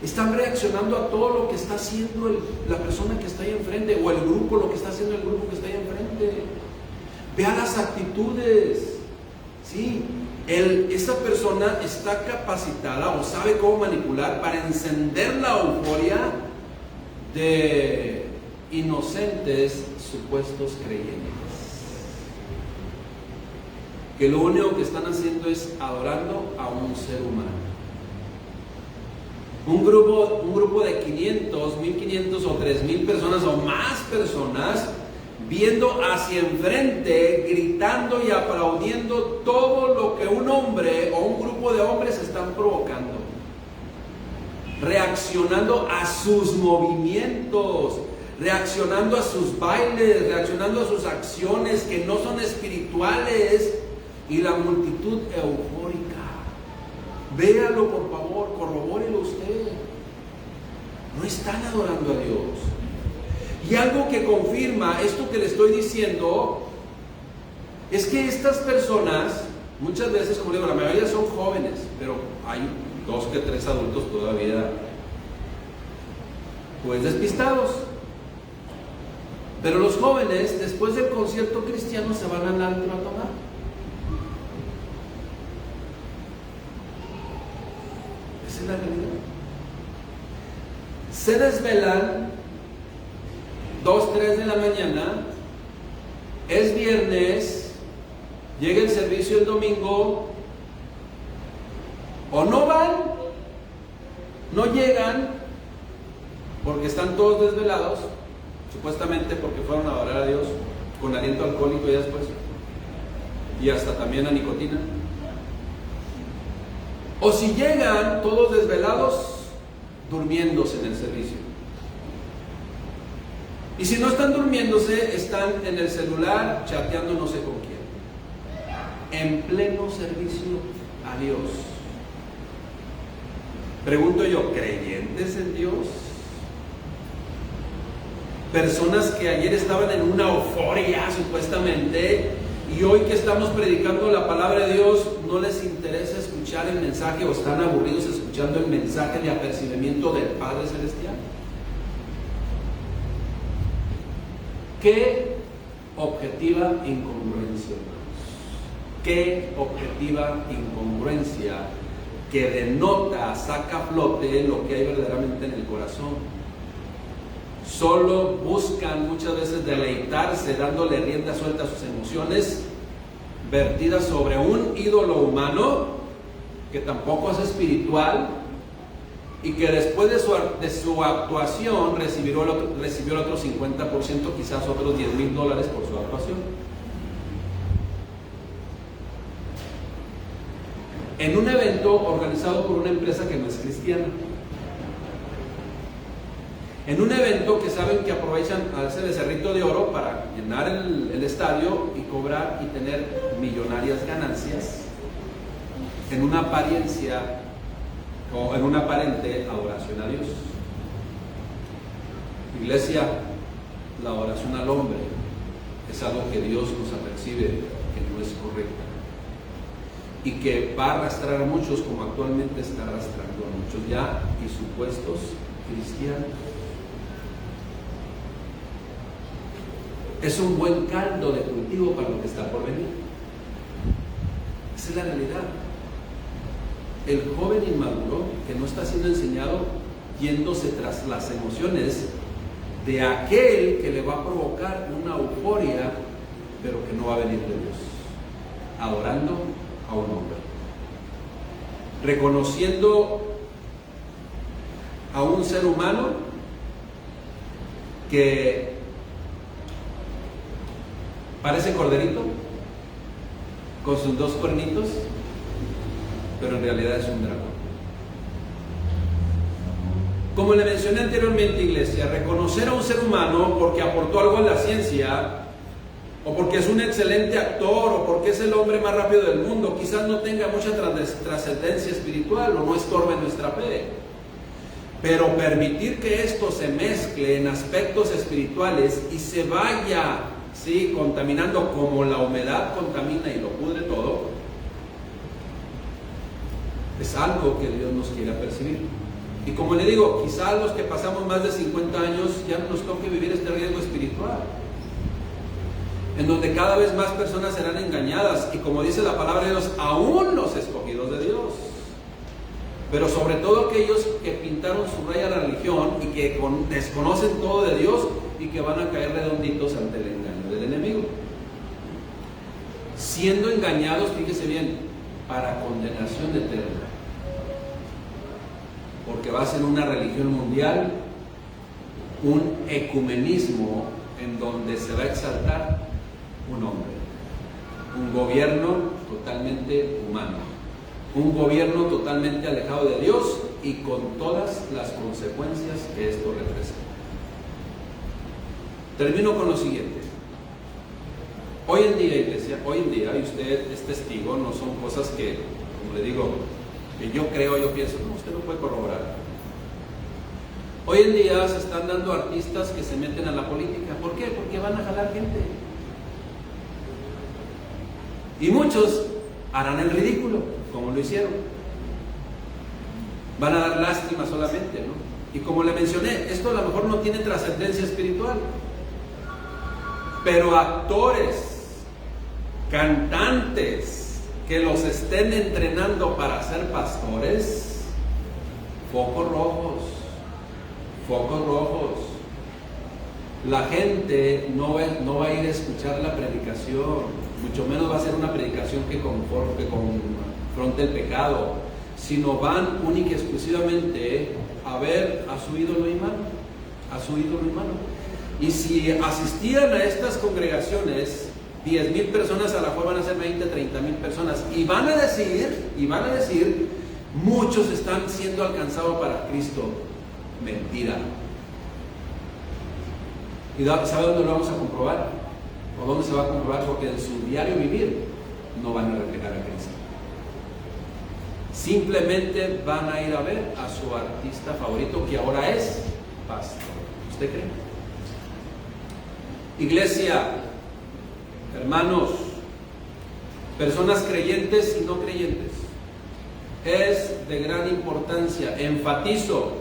están reaccionando a todo lo que está haciendo la persona que está ahí enfrente, o el grupo, lo que está haciendo el grupo que está ahí enfrente. Vean las actitudes, ¿sí? Esa persona está capacitada o sabe cómo manipular para encender la euforia de inocentes supuestos creyentes, que lo único que están haciendo es adorando a un ser humano. Un grupo de 500, 1500 o 3000 personas o más personas viendo hacia enfrente, gritando y aplaudiendo todo lo que un hombre o un grupo de hombres están provocando, reaccionando a sus movimientos, reaccionando a sus bailes, reaccionando a sus acciones que no son espirituales, y la multitud eufórica. Véalo, por favor, corrobórelo usted. No están adorando a Dios. Y algo que confirma esto que le estoy diciendo es que estas personas, muchas veces, como digo, la mayoría son jóvenes, pero hay 2 que 3 adultos todavía pues despistados. Pero los jóvenes, después del concierto cristiano, se van al antro a tomar. Esa es la realidad. Se desvelan 2, 3 de la mañana, es viernes, llega el servicio el domingo, o no van, no llegan, porque están todos desvelados, supuestamente porque fueron a adorar a Dios con aliento alcohólico y después, y hasta también a nicotina. O si llegan todos desvelados, durmiéndose en el servicio. Y si no están durmiéndose, están en el celular chateando no sé con quién, en pleno servicio a Dios. Pregunto yo, ¿creyentes en Dios? Personas que ayer estaban en una euforia supuestamente, y hoy que estamos predicando la palabra de Dios, no les interesa escuchar el mensaje, o están aburridos escuchando el mensaje de apercibimiento del Padre Celestial. ¿Qué objetiva incongruencia? ¿Qué objetiva incongruencia que denota, saca a flote lo que hay verdaderamente en el corazón? Solo buscan muchas veces deleitarse, dándole rienda suelta a sus emociones, vertidas sobre un ídolo humano que tampoco es espiritual, y que después de su actuación recibió el otro 50%, quizás otros $10,000 por su actuación. En un evento organizado por una empresa que no es cristiana, en un evento que saben que aprovechan a hacer el cerrito de oro para llenar el estadio y cobrar y tener millonarias ganancias, en una apariencia o en una aparente adoración a Dios. Iglesia, la oración al hombre es algo que Dios nos apercibe que no es correcta, y que va a arrastrar a muchos, como actualmente está arrastrando a muchos ya y supuestos cristianos. Es un buen caldo de cultivo para lo que está por venir. Esa es la realidad. El joven inmaduro que no está siendo enseñado, yéndose tras las emociones de aquel que le va a provocar una euforia, pero que no va a venir de Dios, adorando a un hombre, reconociendo a un ser humano que parece corderito con sus dos cuernitos, pero en realidad es un dragón. Como le mencioné anteriormente, iglesia, reconocer a un ser humano porque aportó algo a la ciencia, o porque es un excelente actor, o porque es el hombre más rápido del mundo, quizás no tenga mucha trascendencia espiritual o no estorbe nuestra fe. Pero permitir que esto se mezcle en aspectos espirituales y se vaya, ¿sí?, contaminando como la humedad contamina y lo pudre todo, es algo que Dios nos quiere percibir. Y como le digo, quizás los que pasamos más de 50 años ya nos toque vivir este riesgo espiritual, en donde cada vez más personas serán engañadas, y como dice la palabra de Dios, aún los escogidos de Dios, pero sobre todo aquellos que pintaron su raya a la religión y que desconocen todo de Dios y que van a caer redonditos ante el engaño del enemigo, siendo engañados, fíjese bien, para condenación eterna, porque va a ser una religión mundial, un ecumenismo en donde se va a exaltar un hombre, un gobierno totalmente humano, un gobierno totalmente alejado de Dios y con todas las consecuencias que esto representa. Termino con lo siguiente. Hoy en día, iglesia, hoy en día, y usted es testigo, no son cosas que, como le digo, que yo creo, yo pienso, no, usted no puede corroborar. Hoy en día se están dando artistas que se meten a la política. ¿Por qué? Porque van a jalar gente. Y muchos harán el ridículo, como lo hicieron. Van a dar lástima solamente, ¿no? Y como le mencioné, esto a lo mejor no tiene trascendencia espiritual, pero actores, cantantes que los estén entrenando para ser pastores, focos rojos, focos rojos. La gente no va a ir a escuchar la predicación, mucho menos va a ser una predicación que confronte el pecado, sino van única y exclusivamente a ver a su ídolo humano, a su ídolo humano. Y si asistían a estas congregaciones 10,000 personas, a la cual van a ser 20, 30,000 personas, y van a decir, muchos están siendo alcanzados para Cristo. Mentira. ¿Y sabe dónde lo vamos a comprobar? ¿O dónde se va a comprobar? Porque en su diario vivir no van a reflejar a Cristo. Simplemente van a ir a ver a su artista favorito, que ahora es pastor. ¿Usted cree? Iglesia, hermanos, personas creyentes y no creyentes, es de gran importancia, enfatizo,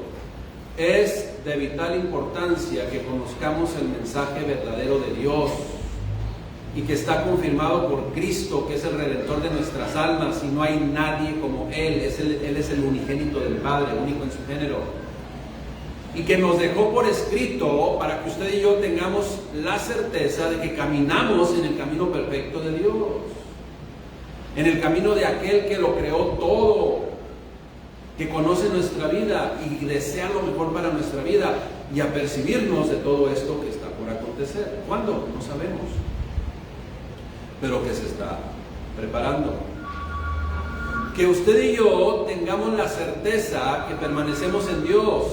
es de vital importancia que conozcamos el mensaje verdadero de Dios y que está confirmado por Cristo, que es el Redentor de nuestras almas, y no hay nadie como Él es el unigénito del Padre, único en su género, y que nos dejó por escrito para que usted y yo tengamos la certeza de que caminamos en el camino perfecto de Dios, en el camino de aquel que lo creó todo, que conoce nuestra vida y desea lo mejor para nuestra vida, y apercibirnos de todo esto que está por acontecer. ¿Cuándo? No sabemos, pero que se está preparando. Que usted y yo tengamos la certeza que permanecemos en Dios,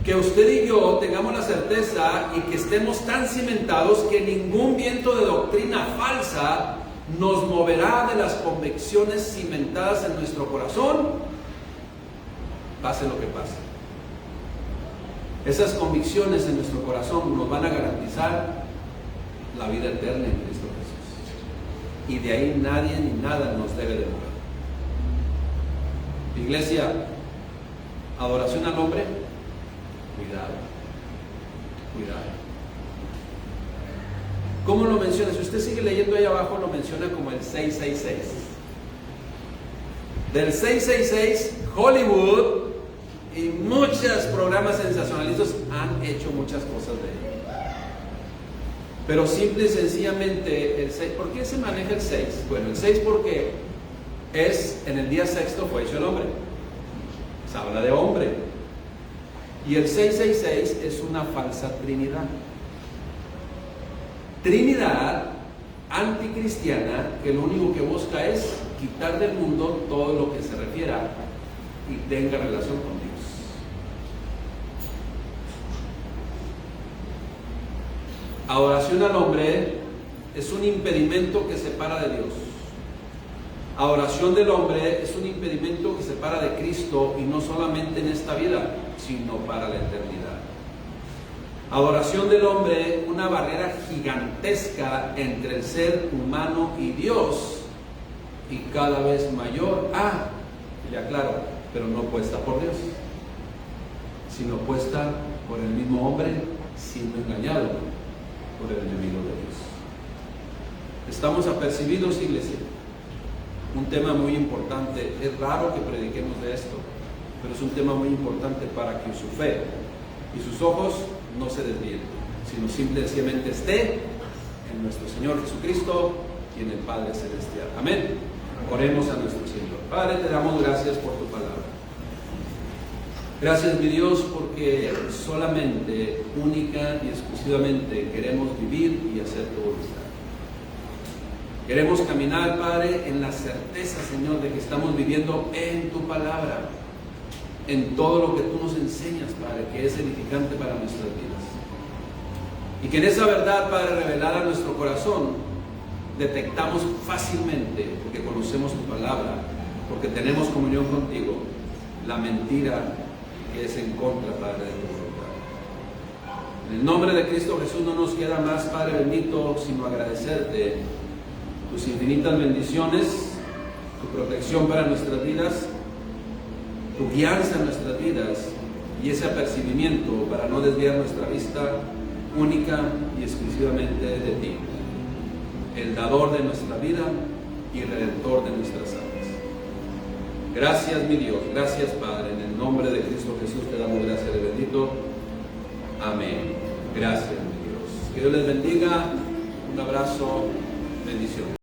que usted y yo tengamos la certeza y que estemos tan cimentados que ningún viento de doctrina falsa nos moverá de las convicciones cimentadas en nuestro corazón, pase lo que pase. Esas convicciones en nuestro corazón nos van a garantizar la vida eterna en Cristo Jesús, y de ahí nadie ni nada nos debe de mover. Iglesia, adoración al hombre, cuidado. ¿Cómo lo menciona? Si usted sigue leyendo ahí abajo, lo menciona como el 666. Del 666, Hollywood y muchos programas sensacionalistas han hecho muchas cosas de él. Pero simple y sencillamente el 6, ¿por qué se maneja el 6? Bueno, el 6 porque en el día sexto fue hecho el hombre. Se habla de hombre. Y el 666 es una falsa trinidad. Trinidad anticristiana que lo único que busca es quitar del mundo todo lo que se refiera y tenga relación con Dios. Adoración al hombre es un impedimento que separa de Dios. Adoración del hombre es un impedimento que separa de Cristo, y no solamente en esta vida, sino para la eternidad. Adoración del hombre, una barrera gigantesca entre el ser humano y Dios, y cada vez mayor. Le aclaro, pero no puesta por Dios, sino puesta por el mismo hombre, siendo engañado por el enemigo de Dios. Estamos apercibidos, iglesia. Un tema muy importante. Es raro que prediquemos de esto, pero es un tema muy importante para que su fe y sus ojos no se desvíen, sino simplemente esté en nuestro Señor Jesucristo y en el Padre Celestial. Amén. Oremos a nuestro Señor. Padre, te damos gracias por tu palabra. Gracias, mi Dios, porque solamente, única y exclusivamente queremos vivir y hacer tu voluntad. Queremos caminar, Padre, en la certeza, Señor, de que estamos viviendo en tu palabra, en todo lo que tú nos enseñas, Padre, que es edificante para nuestras vidas. Y que en esa verdad, Padre, revelada a nuestro corazón, detectamos fácilmente, porque conocemos tu palabra, porque tenemos comunión contigo, la mentira que es en contra, Padre, de tu voluntad. En el nombre de Cristo Jesús no nos queda más, Padre bendito, sino agradecerte tus infinitas bendiciones, tu protección para nuestras vidas, tu guianza en nuestras vidas, y ese apercibimiento para no desviar nuestra vista única y exclusivamente de ti, el dador de nuestra vida y redentor de nuestras almas. Gracias, mi Dios, gracias, Padre, en el nombre de Cristo Jesús te damos gracias, de bendito. Amén. Gracias, mi Dios. Que Dios les bendiga. Un abrazo. Bendiciones.